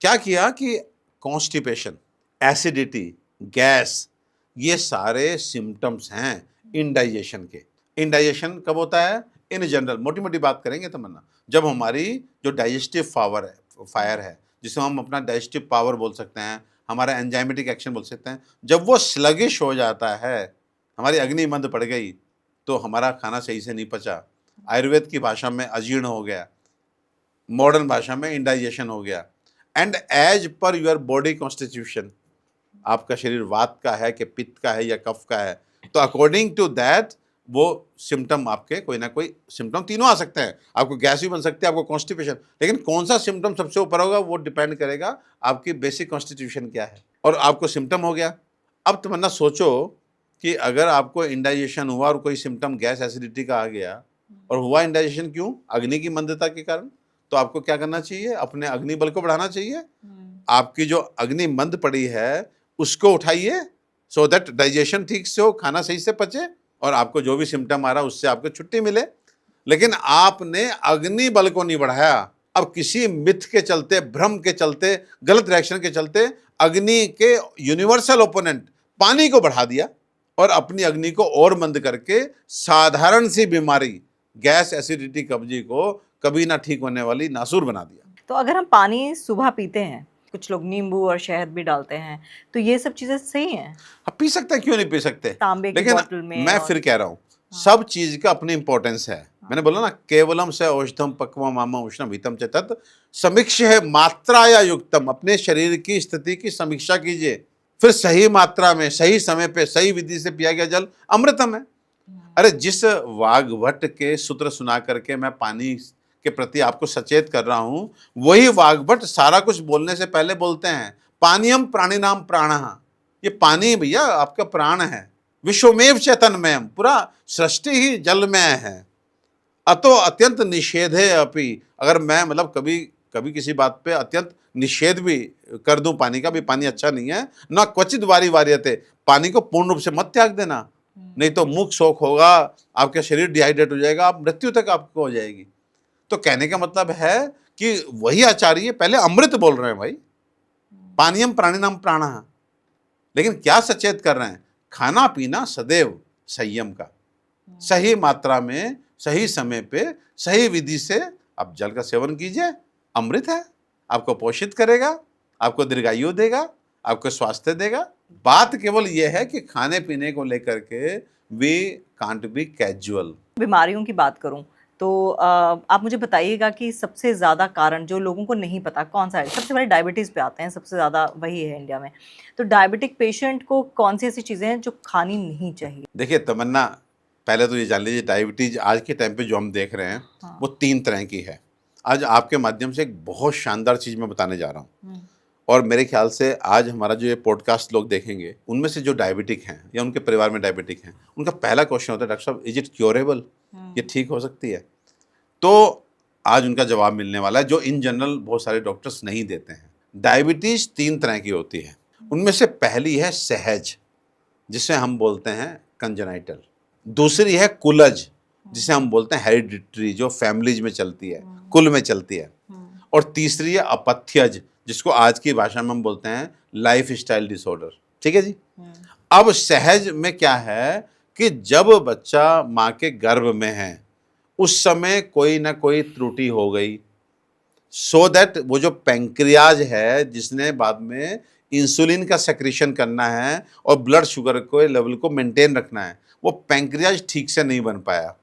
क्या किया कि कॉन्स्टिपेशन, एसिडिटी, गैस, ये सारे सिम्टम्स हैं इंडाइजेशन के। इंडाइजेशन कब होता है? इन जनरल मोटी मोटी बात करेंगे तमन्ना, जब हमारी जो डाइजेस्टिव फायर है, जिसे हम अपना डाइजेस्टिव पावर बोल सकते हैं, हमारा एंजाइमेटिक एक्शन बोल सकते हैं, जब वो स्लगिश हो जाता है, हमारी अग्नि मंद पड़ गई तो हमारा खाना सही से नहीं पचा, आयुर्वेद की भाषा में अजीर्ण हो गया, मॉडर्न भाषा में इंडाइजेशन हो गया। And as per your body constitution, आपका शरीर वात का है कि पित्त का है या कफ का है, तो अकॉर्डिंग टू दैट वो सिम्टम आपके कोई ना कोई सिम्टम तीनों आ सकते हैं। आपको गैस भी बन सकती है, आपको कॉन्स्टिपेशन, लेकिन कौन सा सिम्टम सबसे ऊपर होगा वो डिपेंड करेगा आपकी बेसिक कॉन्स्टिट्यूशन क्या है। और आपको सिम्टम हो गया, अब तमन्ना सोचो कि अगर आपको इंडाइजेशन हुआ और कोई सिम्टम गैस एसिडिटी का आ गया, और हुआ इंडाइजेशन क्यों? अग्नि की मंदता के कारण, तो आपको क्या करना चाहिए? अपने अग्नि बल को बढ़ाना चाहिए। आपकी जो अग्नि मंद पड़ी है उसको उठाइए, सो दैट डाइजेशन ठीक से हो, खाना सही से पचे, और आपको जो भी सिम्टम आ रहा है उससे आपको छुट्टी मिले। लेकिन आपने अग्नि बल को नहीं बढ़ाया। अब किसी मिथ के चलते, भ्रम के चलते, गलत रिएक्शन के चलते अग्नि के यूनिवर्सल ओपोनेंट पानी को बढ़ा दिया और अपनी अग्नि को और मंद करके साधारण सी बीमारी गैस एसिडिटी कब्जी को कभी ना ठीक होने वाली नासूर बना दिया। तो अगर हम पानी सुबह पीते हैं, कुछ लोग नींबू और शहद भी डालते हैं, तो ये सब चीजें सही हैं? आप पी सकते हैं, क्यों नहीं पी सकते? तांबे की लेकिन बोतल में मैं और- फिर कह रहा हूँ, सब चीज का अपनी इंपॉर्टेंस है। मैंने बोला ना, केवलम से औषधम पक्वम मामा उष्णम हितम च तत् समीक्ष है मात्राया युक्तम। अपने शरीर की स्थिति की समीक्षा कीजिए, फिर सही मात्रा में, सही समय पे, सही विधि से पिया गया जल अमृतम है। अरे जिस वाग्भट के सूत्र सुना करके मैं पानी के प्रति आपको सचेत कर रहा हूं, वही वाग्भट सारा कुछ बोलने से पहले बोलते हैं पानीयम प्राणिनाम प्राणः। ये पानी भैया आपका प्राण है। विश्वमेव चैतन्यमयम, पूरा सृष्टि ही जलमय है। अतो अत्यंत निषेधे अपि, अगर मैं मतलब कभी कभी किसी बात पे अत्यंत निषेध भी कर दूं पानी का, भी पानी अच्छा नहीं है ना, क्वचित वारी वार्यते, पानी को पूर्ण रूप से मत त्याग देना, नहीं तो मुख शोक होगा, आपका शरीर डिहाइड्रेट हो जाएगा, आप मृत्यु तक आपको हो जाएगी। तो कहने का मतलब है कि वही आचार्य पहले अमृत बोल रहे हैं भाई, पानीयम प्राणिनाम प्राणः, लेकिन क्या सचेत कर रहे हैं? खाना पीना सदैव संयम का, सही मात्रा में, सही समय पे, सही विधि से आप जल का सेवन कीजिए। अमृत है, आपको पोषित करेगा, आपको दीर्घायु देगा, आपको स्वास्थ्य देगा। बात केवल यह है कि खाने पीने को लेकर के वी कांट बी कैजुअल। बीमारियों की बात करूं तो आप मुझे बताइएगा कि सबसे ज़्यादा कारण जो लोगों को नहीं पता कौन सा है? सबसे पहले डायबिटीज़ पे आते हैं, सबसे ज़्यादा वही है इंडिया में। तो डायबिटिक पेशेंट को कौन सी ऐसी चीज़ें हैं जो खानी नहीं चाहिए? देखिए तमन्ना, पहले तो ये जान लीजिए, डायबिटीज आज के टाइम पे जो हम देख रहे हैं वो 3 तरह की है। आज आपके माध्यम से एक बहुत शानदार चीज़ मैं बताने जा रहा हूँ, और मेरे ख्याल से आज हमारा जो ये पॉडकास्ट लोग देखेंगे, उनमें से जो डायबिटिक हैं या उनके परिवार में डायबिटिक हैं, उनका पहला क्वेश्चन होता है, डॉक्टर साहब इज इट क्योरेबल, ये ठीक हो सकती है? तो आज उनका जवाब मिलने वाला है, जो इन जनरल बहुत सारे डॉक्टर्स नहीं देते हैं। डायबिटीज 3 तरह की होती है। उनमें से पहली है सहज, जिसे हम बोलते हैं कंजेनाइटल। दूसरी है कुलज, जिसे हम बोलते हैं हेरिडिटरी, जो फैमिलीज में चलती है, कुल में चलती है। और तीसरी है अपथ्यज, जिसको आज की भाषा में हम बोलते हैं लाइफ स्टाइल डिसऑर्डर। ठीक है जी। अब सहज में क्या है कि जब बच्चा माँ के गर्भ में है उस समय कोई ना कोई त्रुटि हो गई, सो दैट वो जो पैंक्रियाज है जिसने बाद में इंसुलिन का सेक्रेशन करना है और ब्लड शुगर को लेवल को मेंटेन रखना है, वो पैंक्रियाज ठीक से नहीं बन पाया,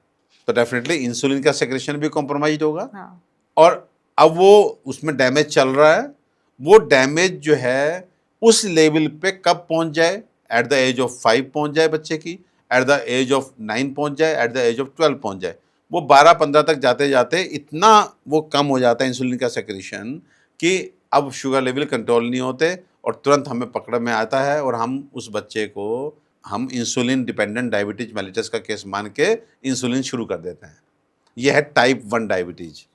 तो डेफिनेटली इंसुलिन का सेक्रेशन भी कॉम्प्रोमाइज होगा। हाँ। और अब वो उसमें डैमेज चल रहा है, वो डैमेज जो है उस लेवल पे कब पहुंच जाए? एट द एज ऑफ 5 पहुंच जाए बच्चे की, एट द एज ऑफ 9 पहुंच जाए, एट द एज ऑफ 12 पहुंच जाए। वो 12-15 तक जाते जाते इतना वो कम हो जाता है इंसुलिन का सेक्रेशन कि अब शुगर लेवल कंट्रोल नहीं होते और तुरंत हमें पकड़ में आता है, और हम उस बच्चे को हम इंसुलिन डिपेंडेंट डायबिटीज मेलिटस का केस मान के इंसुलिन शुरू कर देते हैं। यह है टाइप 1 डायबिटीज,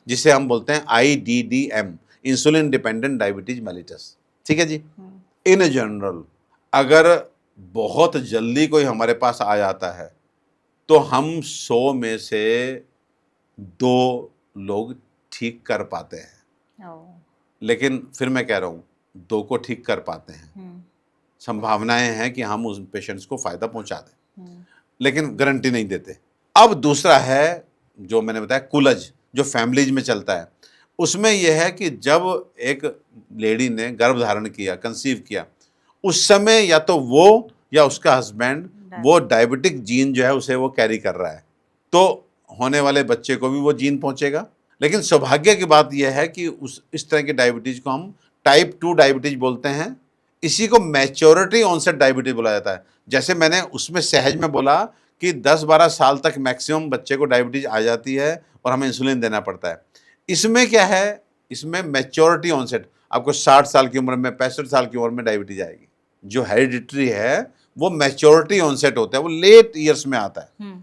जिसे हम बोलते हैं IDDM, insulin dependent diabetes mellitus. ठीक है जी। इन जनरल अगर बहुत जल्दी कोई हमारे पास आ जाता है तो हम 100 में से 2 लोग ठीक कर पाते हैं। लेकिन फिर मैं कह रहा हूँ 2 को ठीक कर पाते हैं, संभावनाएं हैं कि हम उस पेशेंट्स को फायदा पहुंचा दें, लेकिन गारंटी नहीं देते। अब दूसरा है जो मैंने बताया कुलज, जो फैमिलीज में चलता है। उसमें यह है कि जब एक लेडी ने गर्भ धारण किया, कंसीव किया, उस समय या तो वो या उसका हस्बैंड वो डायबिटिक जीन जो है उसे वो कैरी कर रहा है, तो होने वाले बच्चे को भी वो जीन पहुंचेगा। लेकिन सौभाग्य की बात यह है कि इस तरह की डायबिटीज को हम टाइप 2 डायबिटीज बोलते हैं। इसी को मैच्योरिटी ऑनसेट डायबिटीज बोला जाता है। जैसे मैंने उसमें सहज में बोला कि 10-12 साल तक मैक्सिमम बच्चे को डायबिटीज आ जाती है और हमें इंसुलिन देना पड़ता है। इसमें क्या है, इसमें मैच्योरिटी ऑनसेट, आपको 60 साल की उम्र में, 65 साल की उम्र में डायबिटीज आएगी। जो हेरिडिटरी है वो मैच्योरिटी ऑनसेट होता है, वो लेट ईयर्स में आता है।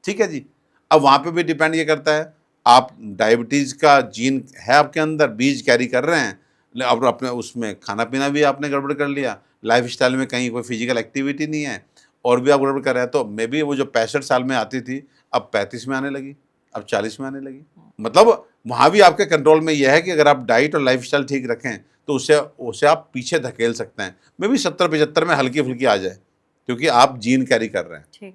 ठीक है जी। अब वहां पे भी डिपेंड ये करता है, आप डायबिटीज का जीन है आपके अंदर, बीज कैरी कर रहे हैं, अब अपने उसमें खाना पीना भी आपने गड़बड़ कर लिया, लाइफ स्टाइल में कहीं कोई फिजिकल एक्टिविटी नहीं है और भी आप गड़बड़ कर रहे हैं, तो मे बी वो जो 65 साल में आती थी अब 35 में आने लगी, अब 40 में आने लगी। मतलब वहाँ भी आपके कंट्रोल में यह है कि अगर आप डाइट और लाइफस्टाइल ठीक रखें तो उसे आप पीछे धकेल सकते हैं। मे बी 70-75 में हल्की फुल्की आ जाए, क्योंकि आप जीन कैरी कर रहे हैं। ठीक।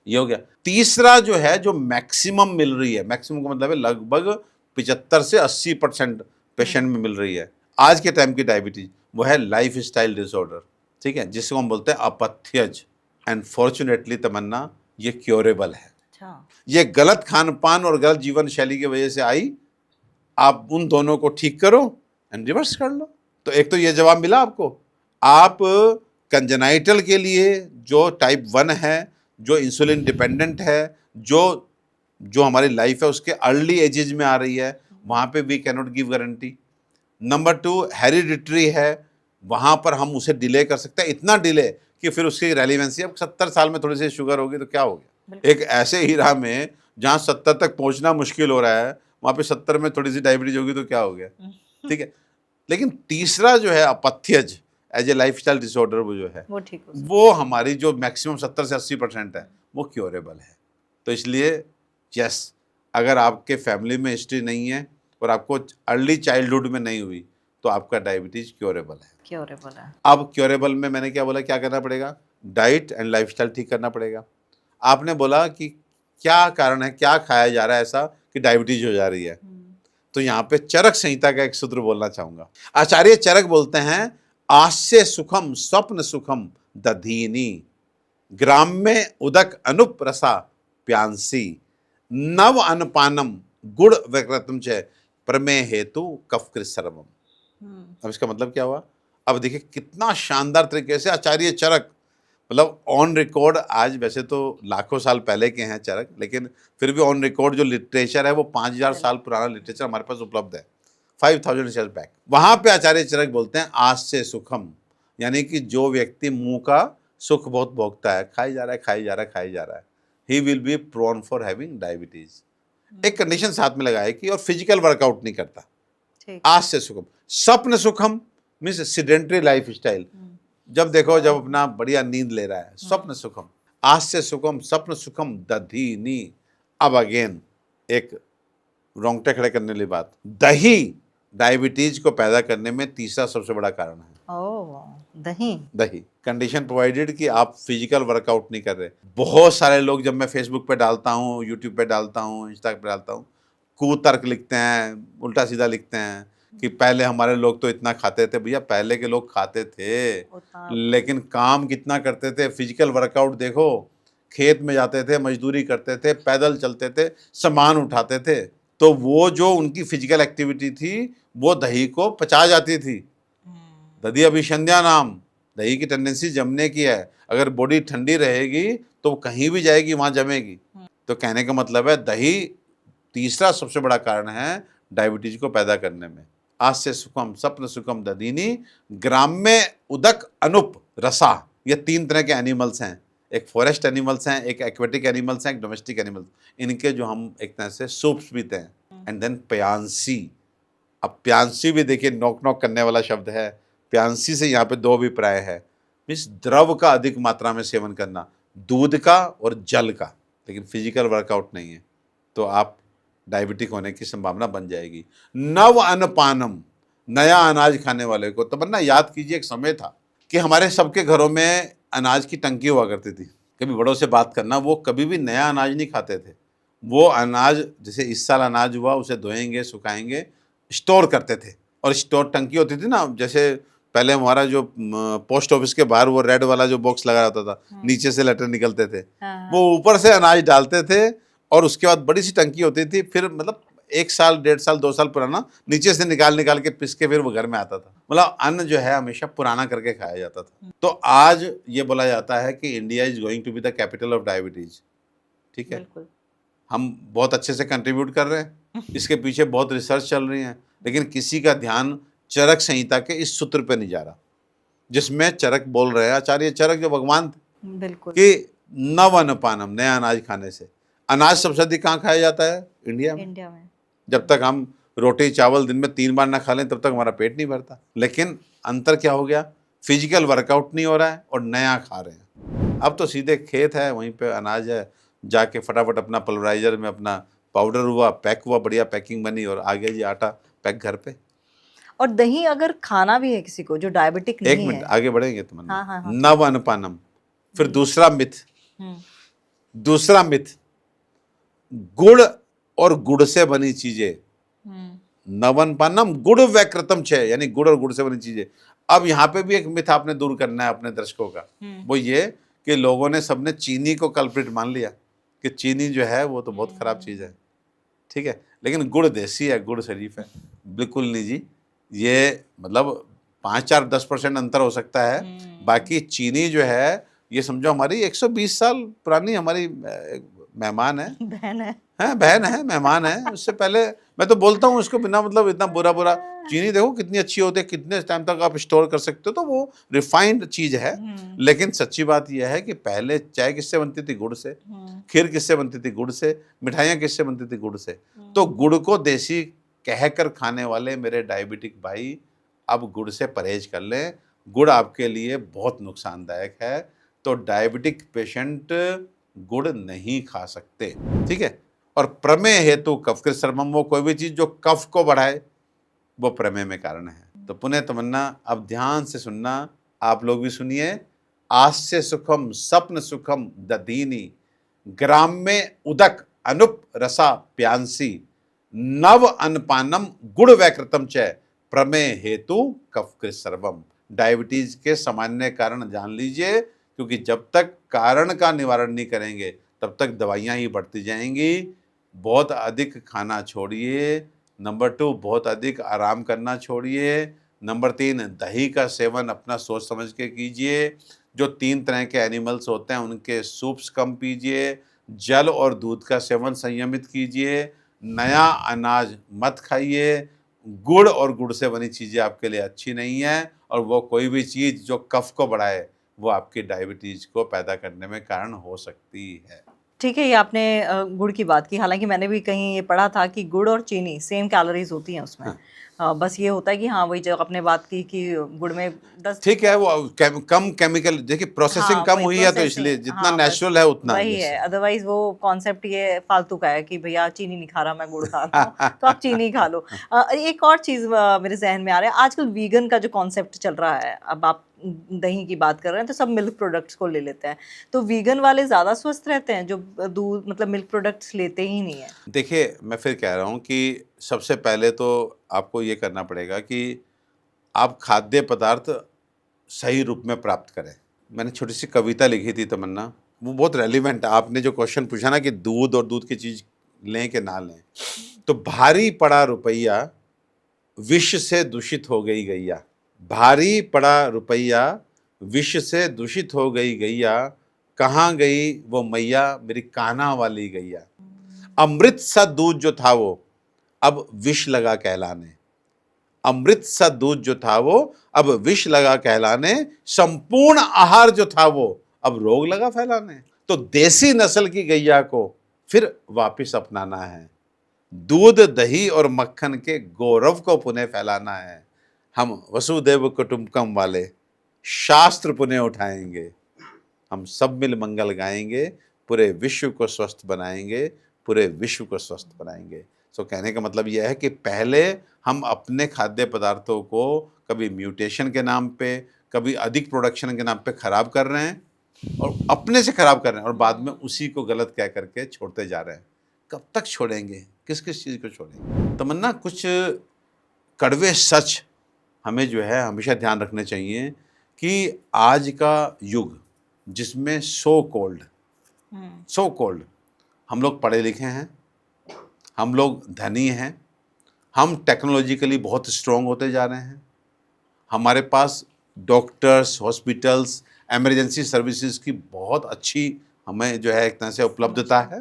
ये हो गया। तीसरा जो है, जो मैक्सिमम मिल रही है, मैक्सिमम का मतलब है लगभग 75 से 80% पेशेंट में मिल रही है आज के टाइम की डायबिटीज, वो है लाइफ स्टाइल डिसऑर्डर। ठीक है, जिसको हम बोलते हैं अपथ्यज। एंड फॉर्चुनेटली तमन्ना, ये क्योरेबल है। अच्छा। ये गलत खान पान और गलत जीवन शैली की वजह से आई, आप उन दोनों को ठीक करो एंड रिवर्स कर लो। तो एक तो ये जवाब मिला आपको। आप कंजेनाइटल के लिए जो टाइप 1 है, जो इंसुलिन डिपेंडेंट है, जो हमारी लाइफ है उसके अर्ली एजेज में आ रही है, वहाँ पे we cannot give guarantee. Number 2 hereditary है, वहाँ पर हम उसे डिले कर सकते हैं, इतना डिले कि फिर उसकी रेलिवेंसी, अब 70 साल में थोड़ी सी शुगर होगी तो क्या हो गया। एक ऐसे हीरा में जहाँ 70 तक पहुँचना मुश्किल हो रहा है, वहाँ पे 70 में थोड़ी सी डायबिटीज होगी तो क्या हो गया। ठीक है। लेकिन तीसरा जो है अपथ्यज एज ए लाइफस्टाइल डिसऑर्डर, वो जो है वो ठीक हो सकता वो हमारी जो मैक्सिमम 70 से 80% है वो क्योरेबल है। तो इसलिए यस, अगर आपके फैमिली में हिस्ट्री नहीं है और आपको अर्ली चाइल्डहुड में नहीं हुई तो आपका डायबिटीज क्योरेबल है। क्योरेबल है। अब क्योरेबल में मैंने क्या बोला, क्या करना पड़ेगा, डाइट एंड लाइफस्टाइल ठीक करना पड़ेगा। आपने बोला कि क्या कारण है, क्या खाया जा रहा है ऐसा कि डायबिटीज हो जा रही है, तो यहाँ पे चरक संहिता का एक सूत्र बोलना चाहूंगा। आचार्य चरक बोलते हैं, आस्य सुखम स्वप्न सुखम दधीनी, ग्राम्य उदक अनुप रसा प्यांसी, नव अनपानम गुड़ विकृतम च प्रमेय हेतु कफकृत सर्वम। अब इसका मतलब क्या हुआ। अब देखिए कितना शानदार तरीके से आचार्य चरक, मतलब ऑन रिकॉर्ड, आज वैसे तो लाखों साल पहले के हैं चरक, लेकिन फिर भी ऑन रिकॉर्ड जो लिटरेचर है वो 5000 साल पुराना लिटरेचर हमारे पास उपलब्ध है, 5000 ईयर्स बैक। वहाँ पे आचार्य चरक बोलते हैं आस्य सुखम, यानी कि जो व्यक्ति मुंह का सुख बहुत भोगता है, खाई जा रहा है खाई जा रहा है खाई जा रहा है, he will be prone for having diabetes. एक कंडीशन साथ में लगाए कि और फिजिकल वर्कआउट नहीं करता। आस्य सुखम। स्वप्न सुखम मीन्स सिडेंटरी लाइफ स्टाइल, जब देखो जब अपना बढ़िया नींद ले रहा है, स्वप्न सुखम। आस्य सुखम, स्वप्न सुखम दधीनी। अब अगेन एक रोंगटे खड़े करने वाली बात, दही डायबिटीज को पैदा करने में तीसरा सबसे बड़ा कारण है। दही। दही, कंडीशन प्रोवाइडेड कि आप फिजिकल वर्कआउट नहीं कर रहे। बहुत सारे लोग, जब मैं फेसबुक पे डालता हूँ, यूट्यूब पे डालता हूँ, इंस्टा पे डालता हूँ, कुतर्क लिखते हैं, उल्टा सीधा लिखते हैं कि पहले हमारे लोग तो इतना खाते थे। भैया पहले के लोग खाते थे, लेकिन काम कितना करते थे। फिजिकल वर्कआउट देखो, खेत में जाते थे, मजदूरी करते थे, पैदल चलते थे, सामान उठाते थे, तो वो जो उनकी फिजिकल एक्टिविटी थी वो दही को पचा जाती थी। दधी अभिसंध्या नाम, दही की टेंडेंसी जमने की है। अगर बॉडी ठंडी रहेगी तो कहीं भी जाएगी, वहां जमेगी। तो कहने का मतलब है दही तीसरा सबसे बड़ा कारण है डायबिटीज को पैदा करने में। आस्य सुखम, स्वप्न सुखम दधीनी, ग्राम्य उदक अनुप रसा। ये 3 तरह के एनिमल्स हैं, एक फॉरेस्ट एनिमल्स हैं, एक एक्वेटिक एनिमल्स हैं, एक डोमेस्टिक एनिमल्स। इनके जो हम एक तरह से सूप्स पीते हैं। एंड देन प्यांसी। अब प्यांसी भी देखिए नॉक नॉक करने वाला शब्द है। प्यांसी से यहाँ पे 2 अभिप्राय है, मीन्स द्रव का अधिक मात्रा में सेवन करना, दूध का और जल का, लेकिन फिजिकल वर्कआउट नहीं है, तो आप डायबिटिक होने की संभावना बन जाएगी। नव अनपानम, नया अनाज खाने वाले को, तो बन्ना याद कीजिए एक समय था कि हमारे सबके घरों में अनाज की टंकी हुआ करती थी। कभी बड़ों से बात करना, वो कभी भी नया अनाज नहीं खाते थे। वो अनाज, जैसे इस साल अनाज हुआ, उसे धोएंगे, सुखाएंगे, स्टोर करते थे। और स्टोर टंकी होती थी ना, जैसे पहले हमारा जो पोस्ट ऑफिस के बाहर वो रेड वाला जो बॉक्स लगा रहता था, नीचे से लेटर निकलते थे, हाँ, वो ऊपर से अनाज डालते थे और उसके बाद बड़ी सी टंकी होती थी, फिर मतलब 1 साल 1.5 साल 2 साल पुराना नीचे से निकाल निकाल के पिस के फिर वो घर में आता था। मतलब अन्न जो है हमेशा पुराना करके खाया जाता था। तो आज ये बोला जाता है कि India is going to be the capital of diabetes. ठीक है, बिल्कुल। हम बहुत अच्छे से कंट्रीब्यूट कर रहे हैं, इसके पीछे बहुत रिसर्च चल रही है, लेकिन किसी का ध्यान चरक संहिता के इस सूत्र पे नहीं जा रहा, जिसमें चरक बोल रहे हैं, आचार्य चरक जो भगवान थे, बिल्कुल। कि नव अन्नपानम, नया अनाज खाने से। अनाज सबसे अधिक कहाँ खाया जाता है? इंडिया में। इंडिया में। जब तक हम रोटी चावल दिन में 3 बार ना खा लें तब तक हमारा पेट नहीं भरता। लेकिन अंतर क्या हो गया? फिजिकल वर्कआउट नहीं हो रहा है और नया खा रहे हैं। अब तो सीधे खेत है, वहीं पे अनाज है, जाके फटाफट अपना पल्वराइजर में अपना पाउडर हुआ, पैक हुआ, बढ़िया पैकिंग बनी और आ गया जी आटा पैक घर पे। और दही अगर खाना भी है किसी को जो डायबिटिक एक नहीं मिनट है। आगे बढ़ेंगे तुम। हाँ, हाँ, हाँ। नव अन्नपानम। फिर दूसरा मिथ, हम्म, दूसरा मिथ, गुड़ और गुड़ से बनी चीजें। हम्म, नवनपानम गुड़ वैकृतम छह, यानी गुड़ और गुड़ से बनी चीजें। अब यहाँ पे भी एक मिथ आपने दूर करना है अपने दर्शकों का, वो ये कि लोगों ने सबने चीनी को कल्प्रिट मान लिया कि चीनी जो है वो तो बहुत खराब चीज है। ठीक है, लेकिन गुड़ देसी है, गुड़ शरीफ है। बिल्कुल नहीं जी, ये मतलब 5-4-10% अंतर हो सकता है, बाकी चीनी जो है ये समझो हमारी 120 साल पुरानी हमारी मेहमान है, बहन है। हैं, बहन है, मेहमान है। उससे पहले मैं तो बोलता हूँ इसको बिना मतलब इतना बुरा बुरा, चीनी देखो कितनी अच्छी होती है, कितने टाइम तक आप स्टोर कर सकते हो, तो वो रिफाइंड चीज है। लेकिन सच्ची बात यह है कि पहले चाय किससे बनती थी? गुड़ से। खीर किससे बनती थी? गुड़ से। मिठाइयाँ किससे बनती थी? गुड़ से। तो गुड़ को देसी कहकर खाने वाले मेरे डायबिटिक भाई अब गुड़ से परहेज कर लें। गुड़ आपके लिए बहुत नुकसानदायक है, तो डायबिटिक पेशेंट गुड़ नहीं खा सकते। ठीक है, और प्रमेय हेतु कफकृत सर्वम, वो कोई भी चीज जो कफ को बढ़ाए वो प्रमेय में कारण है। तो पुनः तमन्ना अब ध्यान से सुनना, आप लोग भी सुनिए। आस्य सुखम स्वप्न सुखम दधीनी, ग्राम्य उदक अनुप रसा प्यांसी, नव अन्नपानम गुड़ वैकृतम च, प्रमेय हेतु कफकृत सर्वम। डायबिटीज के सामान्य कारण जान लीजिए, क्योंकि जब तक कारण का निवारण नहीं करेंगे तब तक दवाइयाँ ही बढ़ती जाएंगी। बहुत अधिक खाना छोड़िए। नंबर 2, बहुत अधिक आराम करना छोड़िए। नंबर 3, दही का सेवन अपना सोच समझ के कीजिए। जो 3 तरह के एनिमल्स होते हैं उनके सूप्स कम पीजिए। जल और दूध का सेवन संयमित कीजिए। नया अनाज मत खाइए। गुड़ और गुड़ से बनी चीज़ें आपके लिए अच्छी नहीं है, और वो कोई भी चीज़ जो कफ को बढ़ाए वो आपकी डायबिटीज को पैदा करने में कारण हो सकती है। ठीक है, ये आपने गुड़ की बात की। हालांकि मैंने भी कहीं ये पढ़ा था कि गुड़ और चीनी सेम कैलोरीज होती हैं उसमें। हाँ। बस ये होता है कि हाँ, वही जो आपने बात की कि गुड़ में 10। ठीक है, वो कम केमिकल, देखिए प्रोसेसिंग हाँ, कम वही हुई है तो प्रोसेसिंग। इसलिए जितना हाँ, बस नेचुरल है उतना वही है। अदरवाइज वो कॉन्सेप्ट ये फालतू का है कि भैया चीनी नहीं खा रहा, मैं गुड़ खा रहा हूँ तो आप चीनी खा लो। एक और चीज़ मेरे जहन में आ रहा है, आजकल वीगन का जो कॉन्सेप्ट चल रहा है। अब आप दही की बात कर रहे हैं तो सब मिल्क प्रोडक्ट्स को ले लेते हैं, तो वीगन वाले ज़्यादा स्वस्थ रहते हैं जो दूध मतलब मिल्क प्रोडक्ट्स लेते ही नहीं है। देखिए, मैं फिर कह रहा हूँ कि सबसे पहले तो आपको ये करना पड़ेगा कि आप खाद्य पदार्थ सही रूप में प्राप्त करें। मैंने छोटी सी कविता लिखी थी तमन्ना, वो बहुत रेलिवेंट है। आपने जो क्वेश्चन पूछा ना कि दूध और दूध की चीज़ लें कि ना लें, तो भारी पड़ा रुपया विष से दूषित हो गई गैया। भारी पड़ा रुपया विष से दूषित हो गई गैया, कहाँ गई वो मैया मेरी कान्हा वाली गैया। अमृत सा दूध जो था वो अब विष लगा कहलाने। अमृत सा दूध जो था वो अब विष लगा कहलाने। संपूर्ण आहार जो था वो अब रोग लगा फैलाने। तो देसी नस्ल की गैया को फिर वापिस अपनाना है। दूध दही और मक्खन के गौरव को पुनः फैलाना है। हम वसुदेव कुटुंबकम वाले शास्त्र पुनः उठाएंगे। हम सब मिल मंगल गाएंगे, पूरे विश्व को स्वस्थ बनाएंगे, पूरे विश्व को स्वस्थ बनाएंगे। सो कहने का मतलब यह है कि पहले हम अपने खाद्य पदार्थों को कभी म्यूटेशन के नाम पे, कभी अधिक प्रोडक्शन के नाम पे खराब कर रहे हैं, और अपने से खराब कर रहे हैं, और बाद में उसी को गलत कह करके छोड़ते जा रहे हैं। कब तक छोड़ेंगे? किस किस चीज़ को छोड़ेंगे? तमन्ना, कुछ कड़वे सच हमें जो है हमेशा ध्यान रखने चाहिए कि आज का युग जिसमें सो कॉल्ड हम लोग पढ़े लिखे हैं, हम लोग धनी हैं, हम टेक्नोलॉजिकली बहुत स्ट्रांग होते जा रहे हैं, हमारे पास डॉक्टर्स, हॉस्पिटल्स, इमरजेंसी सर्विसेज की बहुत अच्छी हमें जो है एक तरह से उपलब्धता है,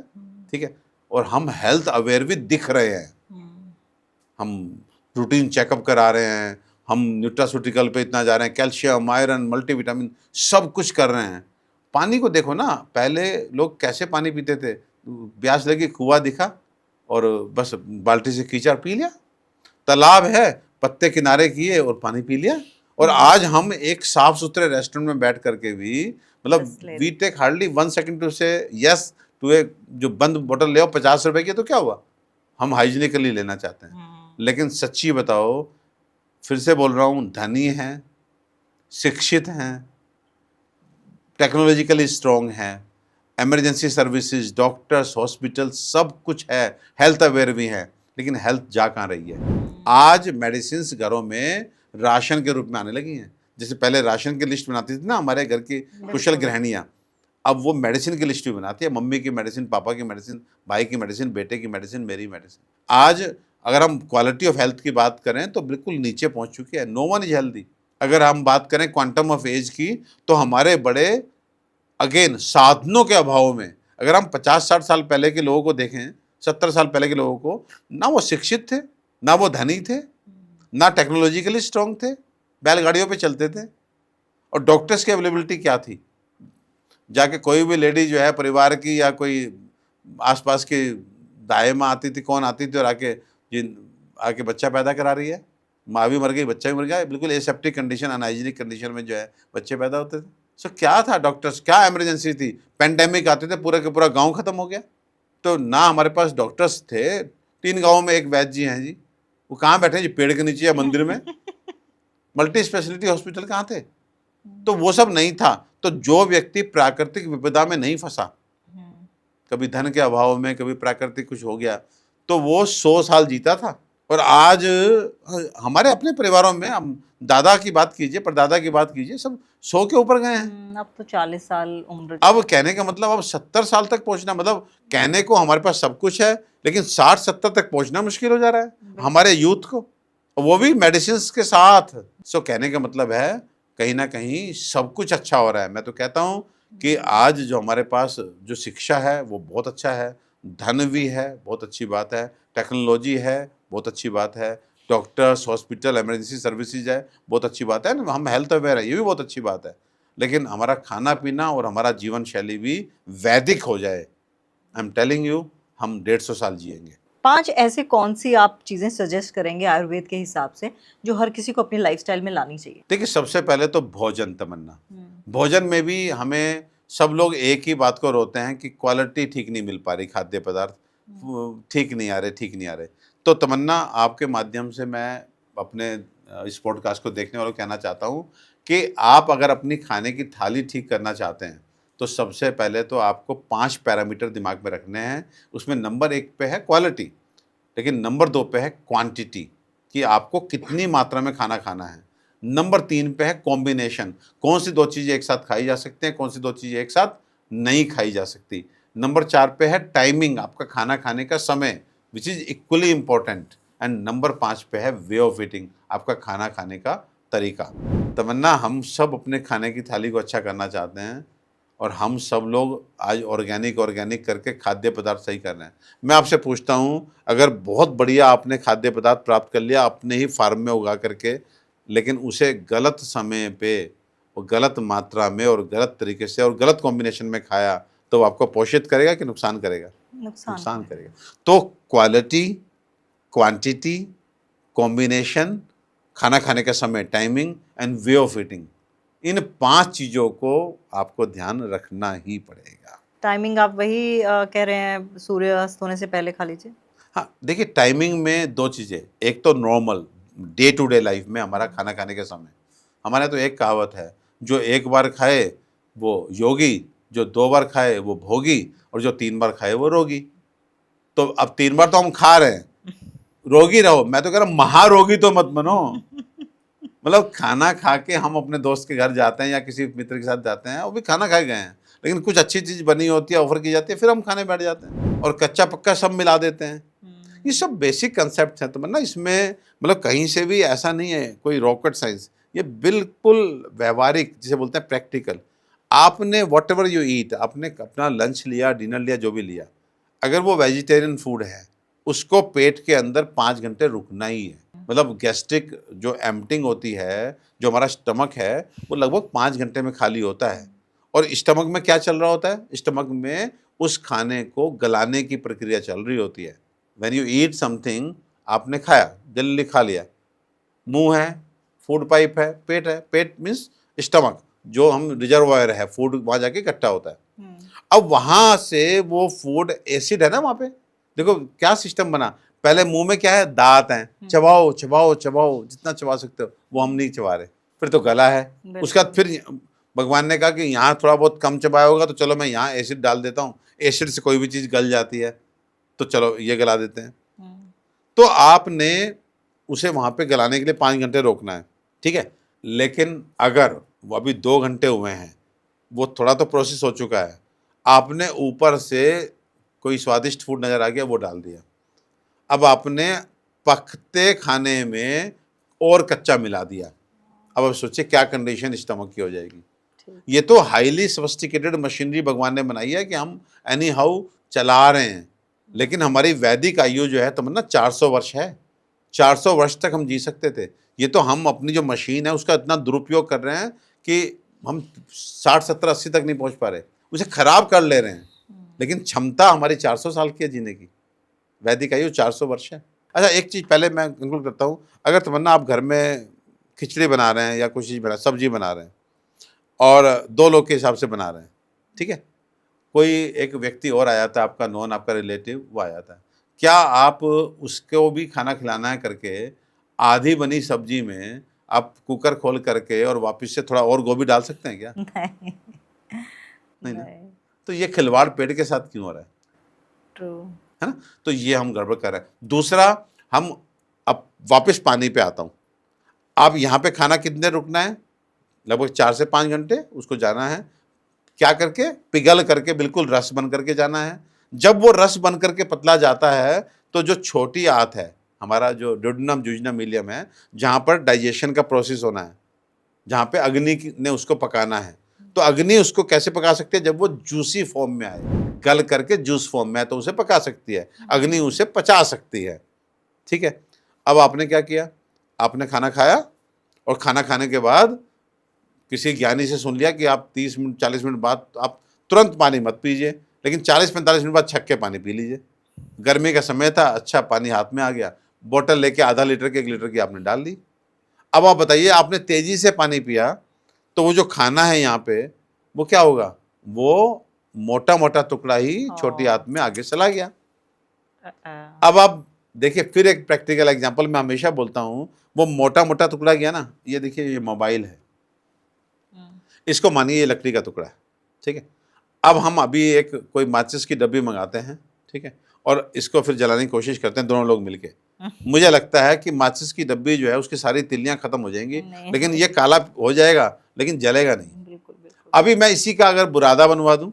ठीक है, और हम हेल्थ अवेयर भी दिख रहे हैं, हम रूटीन चेकअप करा रहे हैं, हम न्यूट्रास्यूटिकल पे इतना जा रहे हैं, कैल्शियम, आयरन, मल्टीविटामिन सब कुछ कर रहे हैं। पानी को देखो ना, पहले लोग कैसे पानी पीते थे, प्यास लगी कुआं दिखा और बस बाल्टी से खींचा और पी लिया, तालाब है पत्ते किनारे किए और पानी पी लिया। और आज हम एक साफ सुथरे रेस्टोरेंट में बैठ करके भी मतलब we take hardly 1 second to से यस टू ए जो बंद बोतल ले आओ 50 रुपए की, तो क्या हुआ, हम हाइजीनिकली लेना चाहते हैं। लेकिन सच्ची बताओ, फिर से बोल रहा हूँ, धनी हैं, शिक्षित हैं, टेक्नोलॉजिकली स्ट्रांग हैं, इमरजेंसी सर्विसेज, डॉक्टर्स, हॉस्पिटल सब कुछ है, हेल्थ अवेयर भी हैं, लेकिन हेल्थ जा कहाँ रही है। आज मेडिसिन घरों में राशन के रूप में आने लगी हैं। जैसे पहले राशन की लिस्ट बनाती थी ना हमारे घर की कुशल गृहिणियाँ, अब वो मेडिसिन की लिस्ट भी बनाती है, मम्मी की मेडिसिन, पापा की मेडिसिन, भाई की मेडिसिन, बेटे की मेडिसिन, मेरी मेडिसिन। आज अगर हम क्वालिटी ऑफ हेल्थ की बात करें तो बिल्कुल नीचे पहुंच चुकी है, नो वन इज हेल्दी। अगर हम बात करें क्वांटम ऑफ एज की, तो हमारे बड़े अगेन साधनों के अभाव में, अगर हम 50-60 साल पहले के लोगों को देखें, 70 साल पहले के लोगों को, ना वो शिक्षित थे, ना वो धनी थे, ना टेक्नोलॉजिकली स्ट्रांग थे, बैलगाड़ियों पे चलते थे, और डॉक्टर्स की अवेलेबिलिटी क्या थी, जाके कोई भी लेडी जो है परिवार की या कोई आसपास की दाई माँ आती थी, कौन आती थी और आके बच्चा पैदा करा रही है, माँ भी मर गई, बच्चा भी मर गया, बिल्कुल एसेप्टिक कंडीशन, अनहाइजीनिक कंडीशन में जो है बच्चे पैदा होते थे। सो क्या था, डॉक्टर्स क्या इमरजेंसी थी, पेंडेमिक आते थे, पूरा का पूरा गांव खत्म हो गया, तो ना हमारे पास डॉक्टर्स थे, 3 गाँव में एक वैद्य जी हैं जी, वो कहाँ बैठे जी, पेड़ के नीचे या मंदिर में, मल्टी स्पेशलिटी हॉस्पिटल कहाँ थे, तो वो सब नहीं था। तो जो व्यक्ति प्राकृतिक विपदा में नहीं फंसा, कभी धन के अभाव में, कभी प्राकृतिक कुछ हो गया, तो वो 100 साल जीता था। और आज हमारे अपने परिवारों में, हम दादा की बात कीजिए, परदादा की बात कीजिए, सब 100 के ऊपर गए हैं। अब तो 40 साल उम्र, अब कहने का मतलब अब 70 साल तक पहुंचना, मतलब कहने को हमारे पास सब कुछ है, लेकिन 60-70 तक पहुंचना मुश्किल हो जा रहा है हमारे यूथ को, वो भी मेडिसिन के साथ। सो कहने का मतलब है कहीं ना कहीं सब कुछ अच्छा हो रहा है। मैं तो कहता हूँ कि आज जो हमारे पास जो शिक्षा है वो बहुत अच्छा है, धन भी है, बहुत अच्छी बात है, टेक्नोलॉजी है, बहुत अच्छी बात है, डॉक्टर्स, हॉस्पिटल, इमरजेंसी सर्विसेज है, बहुत अच्छी बात है, हम हेल्थ अवेयर है, ये भी बहुत अच्छी बात है। लेकिन हमारा खाना पीना और हमारा जीवन शैली भी वैदिक हो जाए, आई एम टेलिंग यू, हम 150 साल जिएंगे। 5 ऐसे कौन सी आप चीजें सजेस्ट करेंगे आयुर्वेद के हिसाब से जो हर किसी को अपनी लाइफस्टाइल में लानी चाहिए? देखिए, सबसे पहले तो भोजन, तमन्ना, भोजन में भी हमें सब लोग एक ही बात को रोते हैं कि क्वालिटी ठीक नहीं मिल पा रही, खाद्य पदार्थ ठीक नहीं आ रहे। तो तमन्ना, आपके माध्यम से मैं अपने इस पॉडकास्ट को देखने वालों को कहना चाहता हूँ कि आप अगर अपनी खाने की थाली ठीक करना चाहते हैं तो सबसे पहले तो आपको 5 पैरामीटर दिमाग में रखने हैं। उसमें नंबर 1 पे है क्वालिटी, लेकिन नंबर 2 पे है क्वांटिटी, कि आपको कितनी मात्रा में खाना खाना है। नंबर 3 पे है कॉम्बिनेशन, कौन सी 2 चीज़ें एक साथ खाई जा सकती हैं, कौन सी 2 चीज़ें एक साथ नहीं खाई जा सकती। नंबर 4 पे है टाइमिंग, आपका खाना खाने का समय, which is equally important. And number 5 पे है वे ऑफ ईटिंग, आपका खाना खाने का तरीका। तमन्ना, हम सब अपने खाने की थाली को अच्छा करना चाहते हैं और हम सब लोग आज ऑर्गेनिक करके खाद्य पदार्थ सही कर रहे हैं। मैं आपसे पूछता हूँ, अगर बहुत बढ़िया आपने खाद्य पदार्थ प्राप्त कर लिया अपने ही फार्म में उगा करके, लेकिन उसे गलत समय पे और गलत मात्रा में और गलत तरीके से और गलत कॉम्बिनेशन में खाया, तो वो आपको पोषित करेगा कि नुकसान करेगा? नुकसान करेगा। तो क्वालिटी, क्वांटिटी, कॉम्बिनेशन, खाना खाने का समय, timing and way of eating, इन 5 चीज़ों को आपको ध्यान रखना ही पड़ेगा। टाइमिंग आप वही कह रहे हैं, सूर्य अस्त होने से पहले खा लीजिए? हाँ, देखिए, टाइमिंग में 2 चीज़ें, एक तो normal day to day life में हमारा खाना खाने का समय। हमारे तो एक कहावत है, जो 1 बार खाए वो योगी, जो 2 बार खाए वो भोगी, और जो 3 बार खाए वो रोगी। तो अब 3 बार तो हम खा रहे हैं, रोगी रहो, मैं तो कह रहा हूँ महारोगी तो मत बनो। मतलब खाना खा के हम अपने दोस्त के घर जाते हैं या किसी मित्र के साथ जाते हैं, वो भी खाना खा के गए हैं, लेकिन कुछ अच्छी चीज़ बनी होती है, ऑफर की जाती है, फिर हम खाने बैठ जाते हैं और कच्चा पक्का सब मिला देते हैं। ये सब बेसिक कंसेप्ट हैं, तो मतलब इसमें मतलब कहीं से भी ऐसा नहीं है कोई रॉकेट साइंस, ये बिल्कुल व्यवहारिक, जिसे बोलते हैं प्रैक्टिकल। आपने वॉट एवर यू ईट, आपने अपना लंच लिया, डिनर लिया, जो भी लिया, अगर वो वेजिटेरियन फूड है, उसको पेट के अंदर 5 घंटे रुकना ही है। मतलब गैस्ट्रिक जो एम्पटिंग होती है, जो हमारा स्टमक है, वो लगभग 5 घंटे में खाली होता है। और स्टमक में क्या चल रहा होता है? स्टमक में उस खाने को गलाने की प्रक्रिया चल रही होती है। व्हेन यू ईट समथिंग, आपने खाया, जल्दी खा लिया, मुंह है, फूड पाइप है, पेट मीन्स स्टमक, जो हम रिजर्वायर है, फूड वहां जाके इकट्ठा होता है। अब वहां से वो फूड, एसिड है ना वहां पे, देखो क्या सिस्टम बना, पहले मुंह में क्या है, दांत हैं, चबाओ चबाओ चबाओ, जितना चबा सकते हो, वो हम नहीं चबा रहे। फिर तो गला है, उसके बाद फिर भगवान ने कहा कि यहाँ थोड़ा बहुत कम चबाया होगा, तो चलो मैं यहाँ एसिड डाल देता हूँ, एसिड से कोई भी चीज़ गल जाती है, तो चलो ये गला देते हैं। तो आपने उसे वहाँ पे गलाने के लिए 5 घंटे रोकना है, ठीक है। लेकिन अगर वो अभी 2 घंटे हुए हैं, वो थोड़ा तो प्रोसेस हो चुका है, आपने ऊपर से कोई स्वादिष्ट फूड नज़र आ गया, वो डाल दिया, अब आपने पकते खाने में और कच्चा मिला दिया, अब आप सोचिए क्या कंडीशन स्टमक की हो जाएगी। ये तो हाईली सोफिस्टिकेटेड मशीनरी भगवान ने बनाई है कि हम एनी हाउ चला रहे हैं, लेकिन हमारी वैदिक आयु जो है तो मतलब 400 वर्ष है, 400 वर्ष तक हम जी सकते थे। ये तो हम अपनी जो मशीन है उसका इतना दुरुपयोग कर रहे हैं कि हम 60, 70, 80 तक नहीं पहुंच पा रहे, उसे खराब कर ले रहे हैं, लेकिन क्षमता हमारी 400 साल की है जीने की, वैदिक आयु 400 वर्ष है। अच्छा, एक चीज़ पहले मैं कंक्लूड करता हूँ, अगर तमन्ना आप घर में खिचड़ी बना रहे हैं या कुछ चीज़ बना, सब्जी बना रहे हैं और 2 लोग के हिसाब से बना रहे हैं, ठीक है, कोई एक व्यक्ति और आया था, आपका नॉन, आपका रिलेटिव, वो आया था, क्या आप उसको भी खाना खिलाना है करके आधी बनी सब्जी में आप कुकर खोल करके और वापस से थोड़ा और गोभी डाल सकते हैं क्या? नहीं नहीं ना। तो ये खिलवाड़ पेट के साथ क्यों हो रहा है? ट्रू। है ना। तो ये हम गड़बड़ कर रहे हैं। दूसरा, हम अब वापस पानी पे आता हूँ, आप यहाँ पे खाना कितने रुकना है, लगभग 4 से 5 घंटे उसको जाना है, क्या करके, पिघल करके, बिल्कुल रस बन करके जाना है। जब वो रस बन करके पतला जाता है, तो जो छोटी आंत है, हमारा जो ड्यूडेनम जूजिनम इलियम है, जहाँ पर डाइजेशन का प्रोसेस होना है, जहाँ पे अग्नि ने उसको पकाना है, तो अग्नि उसको कैसे पका सकती है, जब वो जूसी फॉर्म में आए, गल करके जूस फॉर्म में आए तो उसे पका सकती है, अग्नि उसे पचा सकती है, ठीक है। अब आपने क्या किया, आपने खाना खाया और खाना खाने के बाद किसी ज्ञानी से सुन लिया कि आप 30 मिनट 40 मिनट बाद आप तुरंत पानी मत पीजिए, लेकिन 40-45 मिनट बाद छक के पानी पी लीजिए। गर्मी का समय था, अच्छा पानी हाथ में आ गया, बोतल लेके आधा लीटर की 1 लीटर की आपने डाल दी। अब आप बताइए, आपने तेजी से पानी पिया तो वो जो खाना है यहाँ पे, वो क्या होगा, वो मोटा मोटा टुकड़ा ही छोटी आंत में आगे चला गया। अब आप देखिए, फिर एक प्रैक्टिकल एग्जांपल मैं हमेशा बोलता हूँ, वो मोटा मोटा टुकड़ा गया ना, ये देखिए, ये मोबाइल है, इसको मानिए ये लकड़ी का टुकड़ा है, ठीक है। अब हम अभी एक कोई माचिस की डब्बी मंगाते हैं, ठीक है, और इसको फिर जलाने की कोशिश करते हैं दोनों लोग मिलके, मुझे लगता है कि माचिस की डब्बी जो है उसकी सारी तिल्लियां खत्म हो जाएंगी, लेकिन ये काला हो जाएगा, लेकिन जलेगा नहीं। बिल्कुल बिल्कुल। अभी मैं इसी का अगर बुरादा बनवा दूं,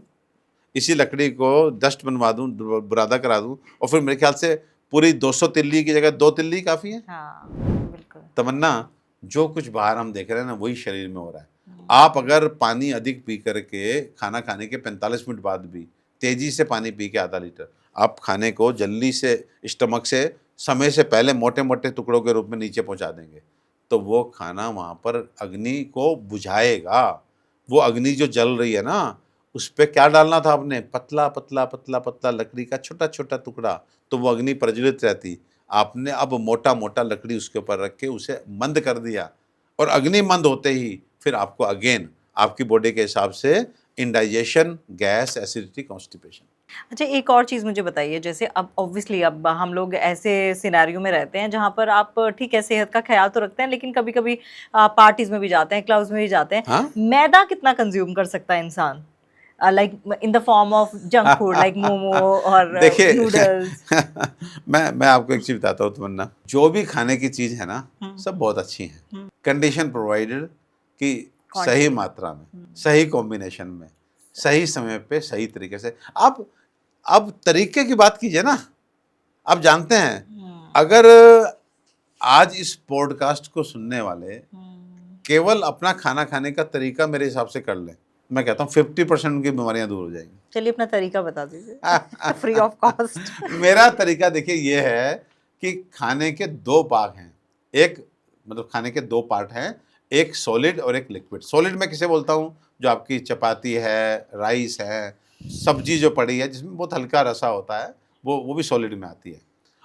इसी लकड़ी को डस्ट बनवा दूं, बुरादा करा दूं, और फिर मेरे ख्याल से पूरी 200 तिल्ली की जगह 2 तिल्ली काफ़ी है। हाँ बिल्कुल। तमन्ना, जो कुछ बाहर हम देख रहे हैं ना, वही शरीर में हो रहा है। आप अगर पानी अधिक पी करके खाना खाने के 45 मिनट बाद भी तेजी से पानी पी के आधा लीटर, आप खाने को जल्दी से स्टमक से समय से पहले मोटे मोटे टुकड़ों के रूप में नीचे पहुंचा देंगे, तो वो खाना वहाँ पर अग्नि को बुझाएगा। वो अग्नि जो जल रही है ना, उस पर क्या डालना था आपने, पतला पतला पतला पतला लकड़ी का छोटा छोटा टुकड़ा, तो वो अग्नि प्रज्वलित रहती। आपने अब मोटा मोटा लकड़ी उसके ऊपर रख के उसे मंद कर दिया, और अग्नि मंद होते ही फिर आपको अगेन आपकी बॉडी के हिसाब से इंडाइजेशन, गैस, एसिडिटी, कॉन्स्टिपेशन। अच्छा, एक और चीज़ मुझे बताइए, जैसे अब ऑब्वियसली अब हम लोग ऐसे सिनेरियो में रहते हैं जहाँ पर आप ठीक है सेहत का ख्याल तो रखते हैं, लेकिन कभी कभी पार्टीज में भी जाते हैं, क्लब्स में भी जाते हैं। हाँ, मैदा कितना कंज्यूम कर सकता है इंसान? like in the form of junk food like momo or देखिए noodles? मैं आपको एक चीज बताता हूँ तमन्ना, जो भी खाने की चीज है ना सब बहुत अच्छी है, कंडीशन प्रोवाइडेड कि सही मात्रा में, सही कॉम्बिनेशन में, सही समय पे, सही तरीके से। आप अब तरीके की बात कीजिए ना। आप जानते हैं अगर आज इस पॉडकास्ट को सुनने वाले केवल अपना खाना खाने का तरीका मेरे हिसाब से कर लें, मैं कहता हूँ 50% उनकी बीमारियां दूर हो जाएंगी। चलिए अपना तरीका बता दीजिए फ्री ऑफ कॉस्ट। मेरा तरीका देखिए ये है कि खाने के दो भाग हैं, एक मतलब खाने के दो पार्ट हैं, एक सॉलिड और एक लिक्विड। सॉलिड मैं किसे बोलता हूँ? जो आपकी चपाती है, राइस है, सब्जी जो पड़ी है जिसमें बहुत हल्का रसा होता है, वो भी सॉलिड में आती है।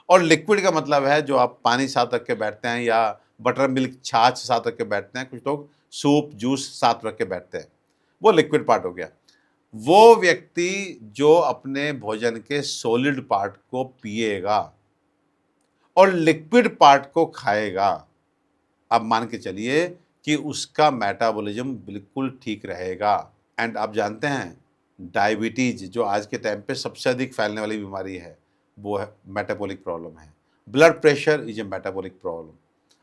और लिक्विड का मतलब है जो आप पानी साथ रख के बैठते हैं या बटर मिल्क छाछ साथ रख के बैठते हैं, कुछ लोग सूप जूस साथ रख के बैठते हैं, वो लिक्विड पार्ट हो गया। वो व्यक्ति जो अपने भोजन के सॉलिड पार्ट को पिएगा और लिक्विड पार्ट को खाएगा, आप मान के चलिए कि उसका मेटाबॉलिज्म बिल्कुल ठीक रहेगा। एंड आप जानते हैं डायबिटीज जो आज के टाइम पे सबसे अधिक फैलने वाली बीमारी है वो है मेटाबॉलिक प्रॉब्लम है। Blood pressure is a metabolic problem,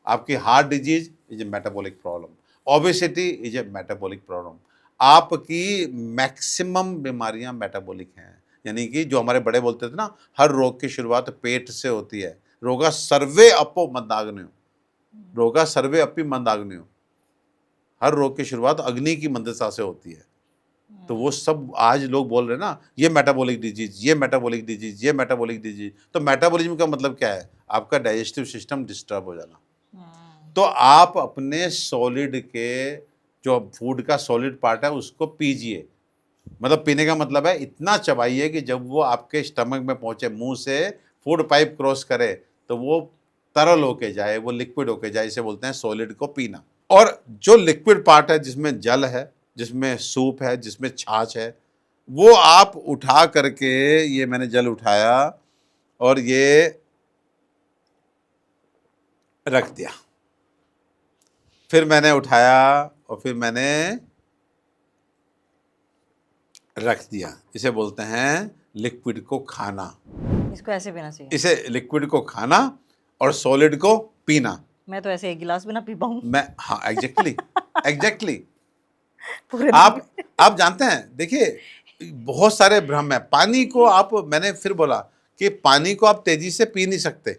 आपकी heart disease is a metabolic problem, obesity is a metabolic problem. आपकी मैक्सिमम बीमारियां मेटाबॉलिक हैं। यानी कि जो हमारे बड़े बोलते थे ना, हर रोग की शुरुआत पेट से होती है। रोगा सर्वे अपो मंदाग्न्यो, रोगा सर्वे अपी मंदाग्न्यो, हर रोग की शुरुआत अग्नि की मंदता से होती है। तो वो सब आज लोग बोल रहे हैं ना, ये मेटाबॉलिक डिजीज, ये मेटाबॉलिक डिजीज, ये मेटाबॉलिक डिजीज। तो मेटाबॉलिज्म का मतलब क्या है? आपका डाइजेस्टिव सिस्टम डिस्टर्ब हो जाना। तो आप अपने सॉलिड के जो फूड का सॉलिड पार्ट है उसको पीजिए। मतलब पीने का मतलब है इतना चबाइए कि जब वो आपके स्टमक में पहुंचे, मुंह से फूड पाइप क्रॉस करे, तो वो तरल होके जाए, वो लिक्विड होके जाए, इसे बोलते हैं सॉलिड को पीना। और जो लिक्विड पार्ट है जिसमें जल है, जिसमें सूप है, जिसमें छाछ है, वो आप उठा करके, ये मैंने जल उठाया और ये रख दिया, फिर मैंने उठाया और फिर मैंने रख दिया। इसे बोलते हैं लिक्विड को खाना। इसको ऐसे पीना चाहिए? इसे लिक्विड को खाना और सॉलिड को पीना। मैं तो ऐसे एक गिलास भी ना पी पाऊं। मैं हाँ एग्जैक्टली एग्जैक्टली पूरे दिन आप जानते हैं, देखिए बहुत सारे भ्रम है। पानी को आप, मैंने फिर बोला कि पानी को आप तेजी से पी नहीं सकते।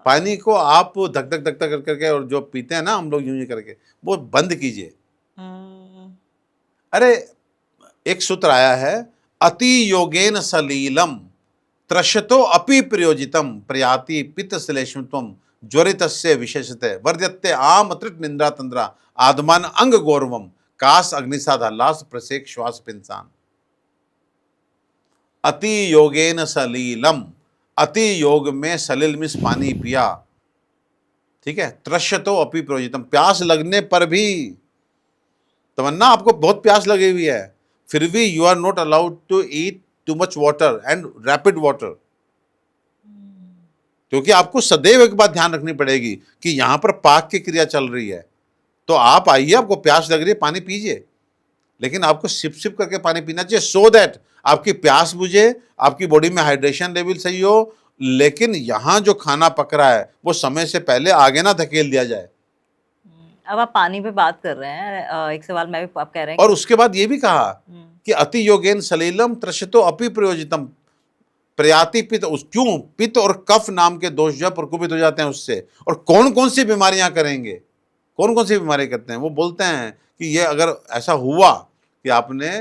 पानी को आप धक धक धक धक करके, और जो पीते हैं ना हम लोग यूं करके, वो बंद कीजिए। अरे एक सूत्र आया है, अति योगेन सलीलम त्रशतो अपि प्रयोजितम प्रयाति पित्त श्लेष्मत्वम ज्वरितस्य विशेषते वर्ध्यते आम त्रिट निंद्रा तंद्रा आदमान अंग गौरवम कास अग्निसाध हल्लास प्रसेक श्वास पिंसान। अति योगेन सलीलम, अति योग में सलिल मीन्स पानी पिया, ठीक है। त्रशतो अपि प्रयोजितम, प्यास लगने पर भी, तमन्ना आपको बहुत प्यास लगी हुई है, फिर भी you are not allowed to eat too much water and rapid water, क्योंकि आपको सदैव एक बात ध्यान रखनी पड़ेगी कि यहां पर पाक की क्रिया चल रही है। तो आप आइए, आपको प्यास लग रही है, पानी पीजिए, लेकिन आपको सिप सिप करके पानी पीना चाहिए, सो दैट आपकी प्यास बुझे, आपकी बॉडी में हाइड्रेशन लेवल सही हो। लेकिन यहां जो खाना पक रहा है वो समय से पहले आगे ना धकेल दिया जाए। अब आप पानी पे बात कर रहे हैं, एक सवाल मैं भी, आप कह रहे हैं और उसके बाद ये भी कहा कि अति योगेन सलीलम त्रशतो अपि प्रयोजितम प्रयाति पित्त, क्यों? पित्त और कफ नाम के दोष जो प्रकोपित हो जाते हैं उससे। और कौन कौन सी बीमारियां करेंगे, कौन कौन सी बीमारी करते हैं? वो बोलते हैं कि ये अगर ऐसा हुआ कि आपने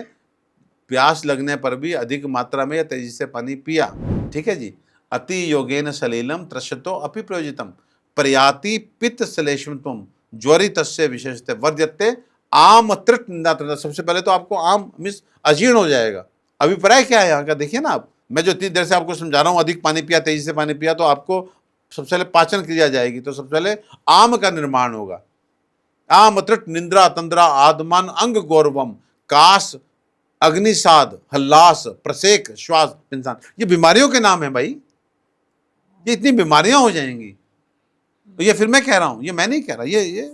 प्यास लगने पर भी अधिक मात्रा में या तेजी से पानी पिया, ठीक है जी, अति योगेन सलीलम त्रशतो अपि प्रयोजितम प्रयाति पित्त श्लेष्मत्वम ज्वरितस्य विशेषते वर्ध्यते आम त्रिट निंदा तंद्रा। सबसे पहले तो आपको आम मीन्स अजीर्ण हो जाएगा। अभिप्राय क्या है यहाँ का, देखिए ना आप, मैं जो इतनी देर से आपको समझा रहा हूँ, अधिक पानी पिया, तेजी से पानी पिया, तो आपको सबसे पहले पाचन क्रिया जाएगी, तो सबसे पहले आम का निर्माण होगा। आम त्रिट निंद्रा तंद्रा आदमान अंग गौरवम कास अग्निसाद हल्लास प्रसेक श्वास इंसान। ये बीमारियों के नाम है भाई, ये इतनी बीमारियां हो जाएंगी। तो ये फिर मैं कह रहा हूं, ये मैं नहीं कह रहा, ये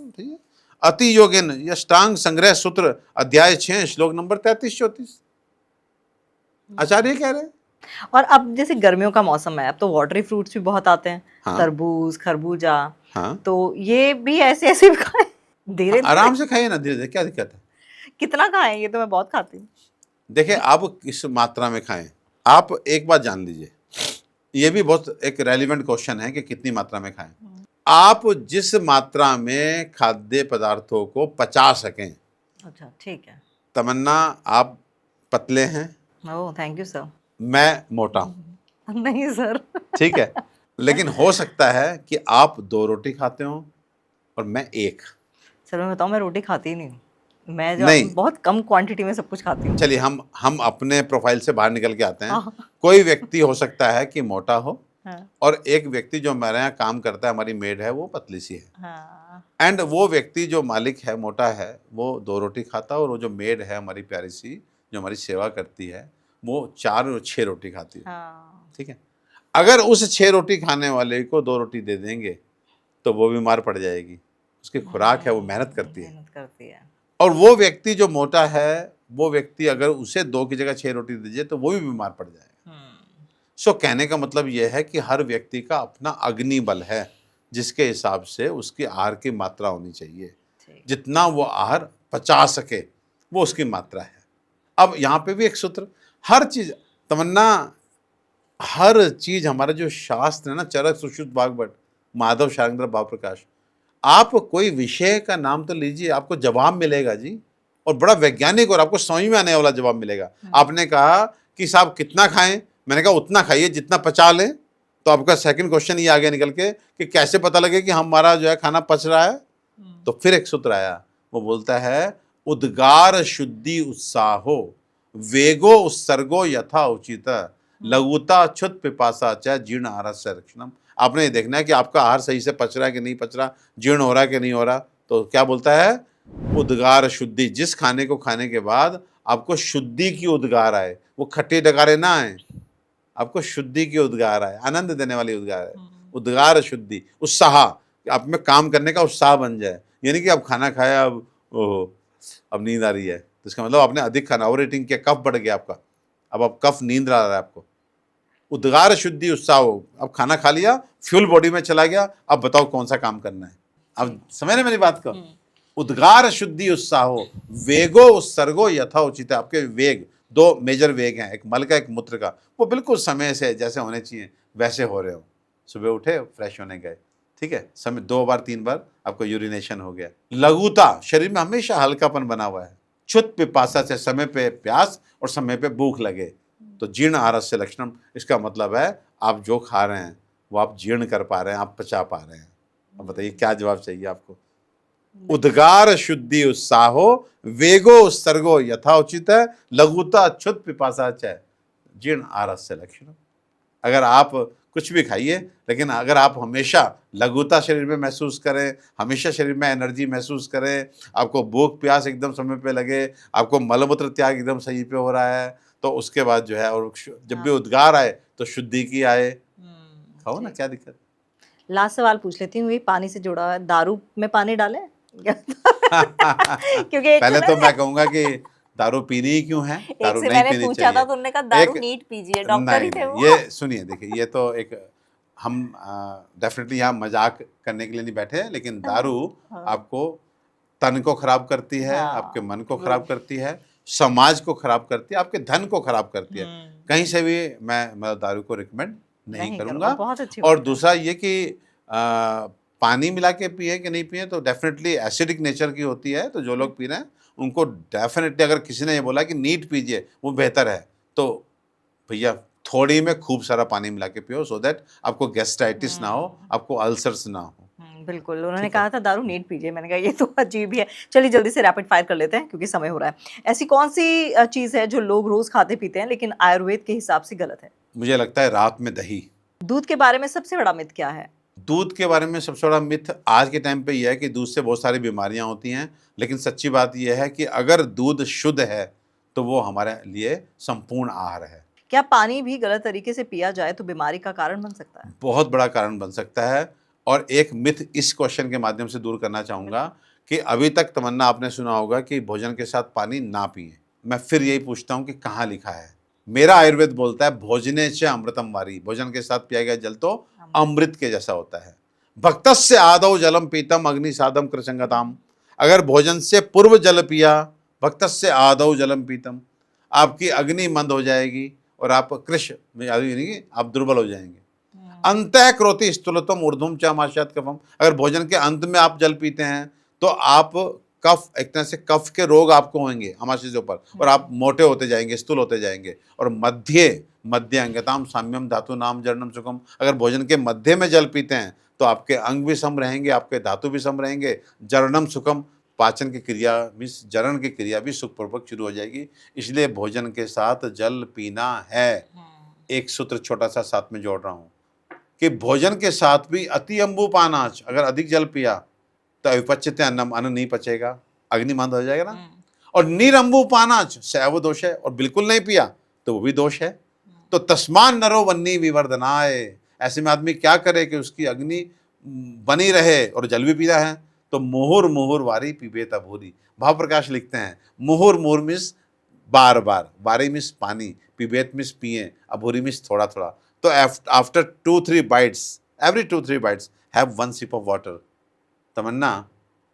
अति योगेन, ये अष्टांग संग्रह सूत्र अध्याय 6 श्लोक नंबर 33-34। आचार्य कह रहे हैं। और अब जैसे गर्मियों का मौसम है, अब तो वाटरी फ्रूट्स भी बहुत आते हैं, हाँ। तरबूज, खरबूजा, हाँ, तो ये भी ऐसे ऐसे भी खाएं? धीरे आराम धीरे से खाइए ना, धीरे धीरे, क्या दिक्कत है। कितना खाएं? ये तो मैं बहुत खाती हूँ। देखिए आप किस मात्रा में खाएं। आप एक बात जान लीजिए, ये भी बहुत एक रेलिवेंट क्वेश्चन है कि कितनी मात्रा में खाएं। आप जिस मात्रा में खाद्य पदार्थों को पचा सकें। अच्छा, ठीक है। तमन्ना, आप पतले हैं, ओह, थैंक यू सर। मैं मोटा हूं, नहीं सर। ठीक है, लेकिन हो सकता है कि आप 2 रोटी खाते हो और मैं 1। सर मैं बताऊँ, मैं रोटी खाती ही नहीं हूँ। मैं जो नहीं, बहुत कम क्वांटिटी में सब कुछ खाती हूँ। चलिए हम अपने प्रोफाइल से बाहर निकल के आते हैं। हाँ। कोई व्यक्ति हो सकता है कि मोटा हो, हाँ। और एक व्यक्ति जो हमारे यहाँ काम करता है, हमारी मेड है, वो पतली सी है। हाँ। एंड वो व्यक्ति जो मालिक है, मोटा है, वो 2 रोटी खाता है, और वो जो मेड है हमारी प्यारी सी, जो हमारी सेवा करती है, वो 4 और 6 रोटी खाती है। हाँ। ठीक है, अगर उस 6 रोटी खाने वाले को 2 रोटी दे देंगे तो वो बीमार पड़ जाएगी। उसकी खुराक है, वो मेहनत करती है। मेहनत करती है। और वो व्यक्ति जो मोटा है, वो व्यक्ति अगर उसे 2 की जगह 6 रोटी दीजिए तो वो भी बीमार पड़ जाएगा। सो कहने का मतलब यह है कि हर व्यक्ति का अपना अग्नि बल है, जिसके हिसाब से उसकी आहार की मात्रा होनी चाहिए। ठीक। जितना वो आहार पचा सके, वो उसकी मात्रा है। अब यहाँ पे भी एक सूत्र, हर चीज, तमन्ना, हर चीज, हमारा जो शास्त्र है ना, चरक सुश्रुत वाग्भट, माधव शार्ंगधर भाव प्रकाश, आप कोई विषय का नाम तो लीजिए, आपको जवाब मिलेगा जी, और बड़ा वैज्ञानिक और आपको समझ में आने वाला जवाब मिलेगा। आपने कहा कि साहब कितना खाएं, मैंने कहा उतना खाइए जितना पचा लें। तो आपका सेकंड क्वेश्चन ये आ गया निकल के कि कैसे पता लगे कि हमारा जो है खाना पच रहा है। तो फिर एक सूत्र आया, वो बोलता है, उद्गार शुद्धि उत्साहो वेगो उत्सर्गो यथा उचित लघुता क्षुत पिपासा च जीर्ण आहारस्य रक्षणम। आपने ये देखना है कि आपका आहार सही से पच रहा है कि नहीं पच रहा, जीर्ण हो रहा है कि नहीं हो रहा। तो क्या बोलता है, उद्गार शुद्धि, जिस खाने को खाने के बाद आपको शुद्धि की उद्गार आए, वो खट्टे डकारे ना आए, आपको शुद्धि की उद्गार आए, आनंद देने वाली उद्गार है। उद्गार शुद्धि, उत्साह, आप में काम करने का उत्साह बन जाए। यानी कि अब खाना खाया, अब ओहो अब नींद आ रही है, तो इसका मतलब आपने अधिक खाना, ओवर ईटिंग किया, कफ बढ़ गया आपका, अब आप कफ, नींद आ रहा है आपको। उद्गार शुद्धि उत्साह हो, अब खाना खा लिया, फ्यूल बॉडी में चला गया, अब बताओ कौन सा काम करना है। अब समझ रहे मेरी बात को। उद्गार शुद्धि उत्साह हो वेगो उत्सर्गो यथा उचित। आपके वेग, 2 मेजर वेग हैं, एक मल का, एक मूत्र का, वो बिल्कुल समय से जैसे होने चाहिए वैसे हो रहे हो। सुबह उठे, फ्रेश होने गए, ठीक है, समय 2 बार 3 बार आपको यूरिनेशन हो गया। लघुता, शरीर में हमेशा हल्कापन बना हुआ है। क्षुत पिपासा से, समय पे प्यास और समय पे भूख लगे। तो जीर्ण आहारस्य लक्षणम, इसका मतलब है आप जो खा रहे हैं वो आप जीर्ण कर पा रहे हैं, आप पचा पा रहे हैं। अब बताइए क्या जवाब चाहिए आपको। उद्गार शुद्धि उत्साहो वेगो उत्सर्गो यथा उचित लघुता अच्युत पिपासा च जीर्ण आहारस्य लक्षणम। अगर आप कुछ भी खाइए, लेकिन अगर आप हमेशा लघुता शरीर में महसूस करें, हमेशा शरीर में एनर्जी महसूस करें, आपको भूख प्यास एकदम समय पे लगे, आपको मलमूत्र त्याग एकदम सही पे हो रहा है, तो उसके बाद जो है, और जब भी उद्गार आए तो शुद्धि की आए, खाओ ना, क्या दिक्कत। लास्ट सवाल पूछ लेती हूँ, ये पानी से जुड़ा है, दारू में पानी डालें? क्योंकि एक पहले से तो ना, मैं कहूंगा कि दारू पीनी ही क्यों है, एक दारू से नहीं मैंने पीनी पूछा चाहिए। था तो उन्होंने कहा दारू एक, नीट पीजिए, डॉक्टर ही नहीं थे नहीं, वो। ये सुनिए, देखिए, ये तो एक, हम डेफिनेटली यहाँ मजाक करने के लिए नहीं बैठे हैं, लेकिन दारू आपको तन को खराब करती है, आपके मन को खराब करती है, समाज को खराब करती है, आपके धन को खराब करती है। कहीं से भी मैं मतलब दारू को रिकमेंड नहीं करूंगा। बहुत अच्छी और बात है। दूसरा ये कि पानी मिला के पिए कि नहीं पिए, तो डेफिनेटली एसिडिक नेचर की होती है, तो जो लोग पी रहे हैं उनको डेफिनेटली, अगर किसी ने ये बोला कि नीट पीजिए वो बेहतर है, तो भैया थोड़ी में खूब सारा पानी मिला के पियो, सो दैट आपको गैस्ट्राइटिस ना हो, आपको अल्सर्स ना हो। बिल्कुल, उन्होंने कहा था दारू नीट पीजिए, मैंने कहा ये तो अजीब ही है। चलिए जल्दी से रैपिड फायर कर लेते हैं क्योंकि समय हो रहा है। ऐसी कौन सी चीज़ है जो लोग रोज खाते पीते हैं लेकिन आयुर्वेद के हिसाब से गलत है? मुझे लगता है रात में दही। दूध के बारे में सबसे बड़ा मिथ क्या है? दूध के बारे में सबसे बड़ा मिथ आज के टाइम पे यह है कि दूध से बहुत सारी बीमारियां होती हैं, लेकिन सच्ची बात यह है कि अगर दूध शुद्ध है तो वो हमारे लिए संपूर्ण आहार है। क्या पानी भी गलत तरीके से पिया जाए तो बीमारी का कारण बन सकता है? बहुत बड़ा कारण बन सकता है। और एक मिथ इस क्वेश्चन के माध्यम से दूर करना चाहूँगा कि अभी तक तमन्ना आपने सुना होगा कि भोजन के साथ पानी ना पिए। मैं फिर यही पूछता हूँ कि कहाँ लिखा है? मेरा आयुर्वेद बोलता है भोजने च अमृतम वारी, भोजन के साथ पिया गया जल तो अमृत के जैसा होता है। भक्तस्य आदौ जलम पीतम अग्नि साधम कृसंगताम, अगर भोजन से पूर्व जल पिया, भक्तस्य आदौ जलम पीतम, आपकी अग्नि मंद हो जाएगी और आप कृष में आप दुर्बल हो जाएंगे। अंतः क्रोति स्थूलतम ऊर्ध्वम च आमाशयात कफम, अगर भोजन के अंत में आप जल पीते हैं तो आप कफ, एक तरह से कफ के रोग आपको होंगे आमाशय से ऊपर, और आप मोटे होते जाएंगे, स्थूल होते जाएंगे। और मध्य अंगताम साम्यम धातु नाम जरणम सुखम, अगर भोजन के मध्य में जल पीते हैं तो आपके अंग भी सम रहेंगे, आपके धातु भी सम रहेंगे। जरणम सुखम, पाचन की क्रिया मीन्स जरण की क्रिया भी सुखपूर्वक शुरू हो जाएगी। इसलिए भोजन के साथ जल पीना है। एक सूत्र छोटा सा साथ में जोड़ रहा हूं कि भोजन के साथ भी अति अम्बु पानाच, अगर अधिक जल पिया तो अविपच्यते अन्नम, अन्न नहीं पचेगा, अग्निमंद हो जाएगा ना। और निरंबु पानाच सैव दोष है, और बिल्कुल नहीं पिया तो वो भी दोष है। तो तस्मान नरो वन्नी विवर्धनाय, ऐसे में आदमी क्या करे कि उसकी अग्नि बनी रहे और जल भी पीता है। तो मुहुर मुहुर वारी पीबेत अभूरी, भाव प्रकाश लिखते हैं मुहुर मुहुर मिस बार बार, वारी मिस पानी, पीबेत मिस पिए, अभूरी मिस थोड़ा थोड़ा। तो after 2-3 bites, every 2-3 bites have 1 sip of water। तमन्ना,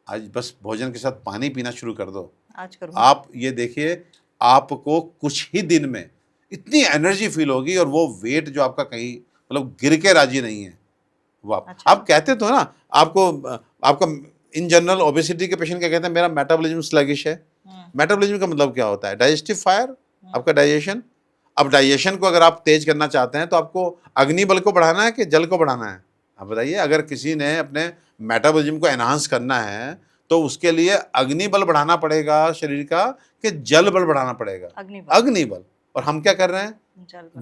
आज बस भोजन के साथ पानी पीना शुरू कर दो, आज करूँ। आप ये देखिए आपको कुछ ही दिन में इतनी एनर्जी फील होगी, और वो वेट जो आपका कहीं मतलब गिर के राजी नहीं है वो अच्छा। आप कहते तो ना, आपको आपका इन जनरल ओबेसिटी के पेशेंट क्या कहते हैं, मेरा मेटाबॉलिज्म स्लगिश है। मेटाबॉलिज्म का मतलब क्या होता है, डाइजेस्टिव फायर, आपका डाइजेशन। अब डाइजेशन को अगर आप तेज करना चाहते हैं तो आपको अग्नि बल को बढ़ाना है कि जल को बढ़ाना है, आप बताइए। अगर किसी ने अपने मेटाबॉलिज्म को एनहांस करना है तो उसके लिए अग्नि बल बढ़ाना पड़ेगा शरीर का कि जल बल बढ़ाना पड़ेगा, अग्नि बल। और हम क्या कर रहे हैं,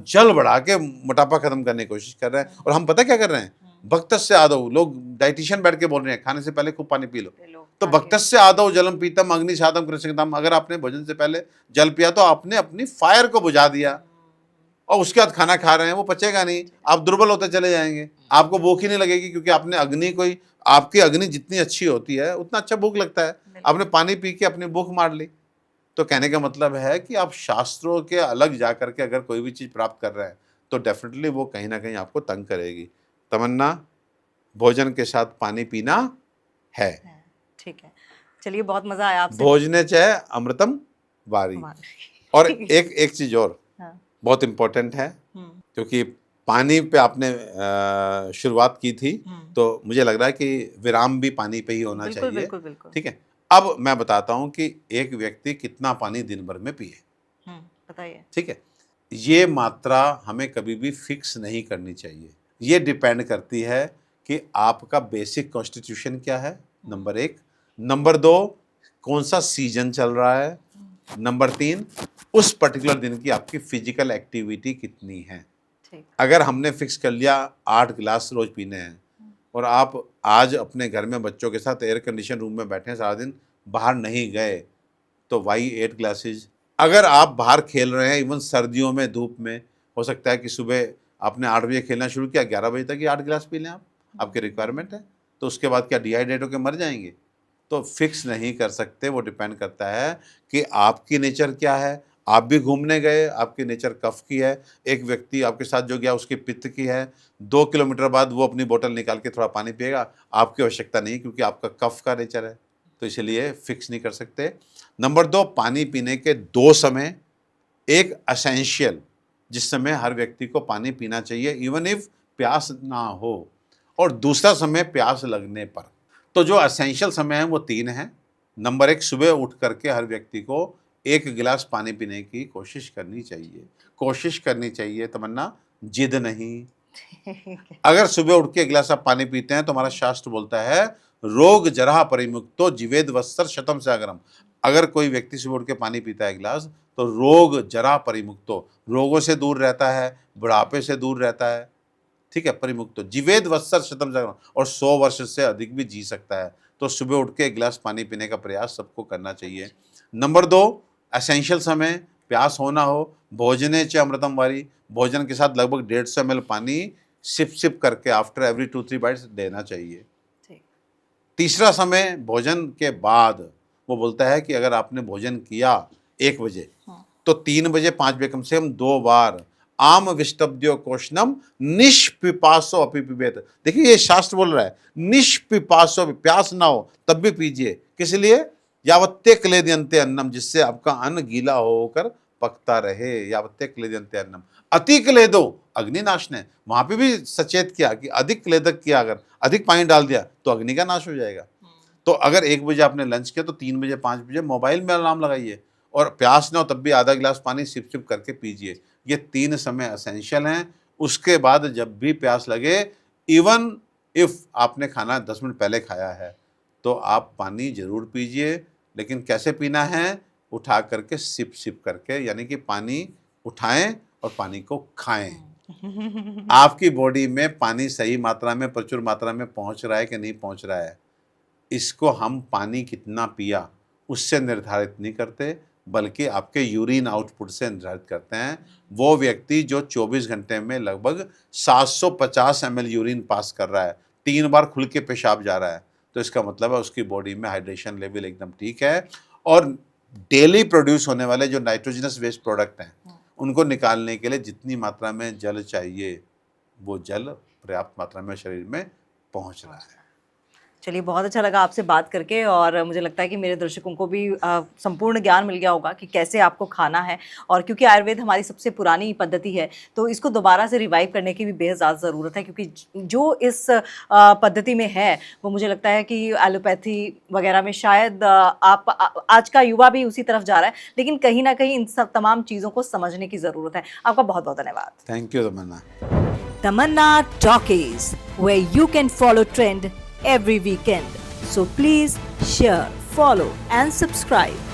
जल बढ़ा के मोटापा खत्म करने की कोशिश कर रहे हैं। और हम पता क्या कर रहे हैं, भक्तस्य आदौ, लोग डाइटिशियन बैठ के बोल रहे हैं खाने से पहले खूब पानी पी लो। तो भक्तस्य आदौ जलम पीतम अग्नि साधम कृसंगताम, अगर आपने भोजन से पहले जल पिया तो आपने अपनी फायर को बुझा दिया, और उसके बाद खाना खा रहे हैं वो पचेगा नहीं, आप दुर्बल होते चले जाएंगे, आपको भूख ही नहीं लगेगी, क्योंकि आपने अग्नि कोई, आपकी अग्नि जितनी अच्छी होती है उतना अच्छा भूख लगता है। आपने पानी पी के अपनी भूख मार ली। तो कहने का मतलब है कि आप शास्त्रों के अलग जा करके अगर कोई भी चीज़ प्राप्त कर रहे हैं तो डेफिनेटली वो कहीं ना कहीं आपको तंग करेगी। तमन्ना, भोजन के साथ पानी पीना है। ठीक है, चलिए बहुत मजा आया आपसे। भोजने चाहे अमृतम वारी। और एक चीज और बहुत इम्पोर्टेंट है, क्योंकि पानी पे आपने शुरुआत की थी, तो मुझे लग रहा है कि विराम भी पानी पे ही होना चाहिए। बिल्कुल बिल्कुल। ठीक है, अब मैं बताता हूं कि एक व्यक्ति कितना पानी दिन भर में पिए। बताइए। ठीक है, ये मात्रा हमें कभी भी फिक्स नहीं करनी चाहिए। ये डिपेंड करती है कि आपका बेसिक कॉन्स्टिट्यूशन क्या है, नंबर 1। नंबर 2, कौन सा सीजन चल रहा है। नंबर 3, उस पर्टिकुलर दिन की आपकी फिजिकल एक्टिविटी कितनी है। अगर हमने फिक्स कर लिया 8 गिलास रोज पीने हैं, और आप आज अपने घर में बच्चों के साथ एयर कंडीशन रूम में बैठे हैं, सारा दिन बाहर नहीं गए, तो वाई 8 ग्लासेज। अगर आप बाहर खेल रहे हैं, इवन सर्दियों में धूप में, हो सकता है कि सुबह आपने 8 बजे खेलना शुरू किया, 11 बजे तक ही 8 गिलास पी लें आप, आपकी रिक्वायरमेंट है। तो उसके बाद क्या डिहाइड्रेट होकर मर जाएंगे। तो फिक्स नहीं कर सकते, वो डिपेंड करता है कि आपकी नेचर क्या है। आप भी घूमने गए, आपकी नेचर कफ की है, एक व्यक्ति आपके साथ जो गया उसकी पित्त की है, 2 किलोमीटर बाद वो अपनी बोतल निकाल के थोड़ा पानी पिएगा, आपकी आवश्यकता नहीं, क्योंकि आपका कफ का नेचर है। तो इसलिए फिक्स नहीं कर सकते। नंबर 2, पानी पीने के 2 समय, एक असेंशियल जिस समय हर व्यक्ति को पानी पीना चाहिए इवन इफ प्यास ना हो, और दूसरा समय प्यास लगने पर। तो जो असेंशियल समय है वो 3 हैं। नंबर 1, सुबह उठ करके हर व्यक्ति को 1 गिलास पानी पीने की कोशिश करनी चाहिए। तमन्ना, जिद नहीं। अगर सुबह उठ के 1 गिलास आप पानी पीते हैं तो हमारा शास्त्र बोलता है रोग जरा परिमुक्तो जीवेद वत्सर शतम से अगरम। अगर कोई व्यक्ति सुबह उठ के पानी पीता है 1 गिलास तो रोग जरा परिमुक्तो, रोगों से दूर रहता है, बुढ़ापे से दूर रहता है। ठीक है, परिमुक्तो जीवेद वत्सर शतम से अगरम, और 100 वर्ष से अधिक भी जी सकता है। तो सुबह उठ के 1 गिलास पानी पीने का प्रयास सबको करना चाहिए। नंबर 2, एसेंशियल समय, प्यास होना हो, भोजने च अमृतम वारी, भोजन के साथ लगभग 150 ml पानी सिप करके आफ्टर एवरी 2-3 बाइट्स देना चाहिए। तीसरा समय भोजन के बाद, वो बोलता है कि अगर आपने भोजन किया 1 बजे तो 3 बजे 5 बजे कम से कम 2 बार आम विष्टब्द्यो कोशनम निष्पिपासो अपि पिबेत। देखिए ये शास्त्र बोल रहा है निष्पिपासो, प्यास ना हो तब भी पीजिए। किस लिए? यावत्ते क्लेदयन्ते अन्नम, जिससे आपका अन्न गीला होकर पकता रहे। यावत्ते क्लेदयन्ते अन्नम अति क्लेदो अग्निनाशने, वहां पे भी सचेत किया कि अधिक क्लेदक किया, अगर अधिक पानी डाल दिया तो अग्नि का नाश हो जाएगा। तो अगर 1 बजे आपने लंच किया तो 3 बजे 5 बजे मोबाइल में अलार्म लगाइए, और प्यास ना हो तब भी आधा गिलास पानी सिप सिप करके पीजिए। ये 3 समय असेंशियल हैं। उसके बाद जब भी प्यास लगे, इवन इफ आपने खाना 10 मिनट पहले खाया है तो आप पानी जरूर पीजिए। लेकिन कैसे पीना है? उठा करके सिप सिप करके, यानी कि पानी उठाएं और पानी को खाएं। आपकी बॉडी में पानी सही मात्रा में, प्रचुर मात्रा में पहुंच रहा है कि नहीं पहुंच रहा है, इसको हम पानी कितना पिया उससे निर्धारित नहीं करते, बल्कि आपके यूरिन आउटपुट से निर्धारित करते हैं। वो व्यक्ति जो 24 घंटे में लगभग 750 ml यूरिन पास कर रहा है, 3 बार खुल के पेशाब जा रहा है, तो इसका मतलब है उसकी बॉडी में हाइड्रेशन लेवल एकदम ठीक है। और डेली प्रोड्यूस होने वाले जो नाइट्रोजनस वेस्ट प्रोडक्ट हैं, उनको निकालने के लिए जितनी मात्रा में जल चाहिए, वो जल पर्याप्त मात्रा में शरीर में पहुंच रहा है। चलिए, बहुत अच्छा लगा आपसे बात करके, और मुझे लगता है कि मेरे दर्शकों को भी संपूर्ण ज्ञान मिल गया होगा कि कैसे आपको खाना है। और क्योंकि आयुर्वेद हमारी सबसे पुरानी पद्धति है, तो इसको दोबारा से रिवाइव करने की भी बेहद ज़्यादा ज़रूरत है, क्योंकि जो इस पद्धति में है वो मुझे लगता है कि एलोपैथी वगैरह में शायद आज का युवा भी उसी तरफ जा रहा है, लेकिन कहीं ना कहीं इन सब तमाम चीज़ों को समझने की ज़रूरत है। आपका बहुत बहुत धन्यवाद। Thank you Tamanna. Tamanna Talkies, where you can follow trend every weekend. So please share, follow and subscribe.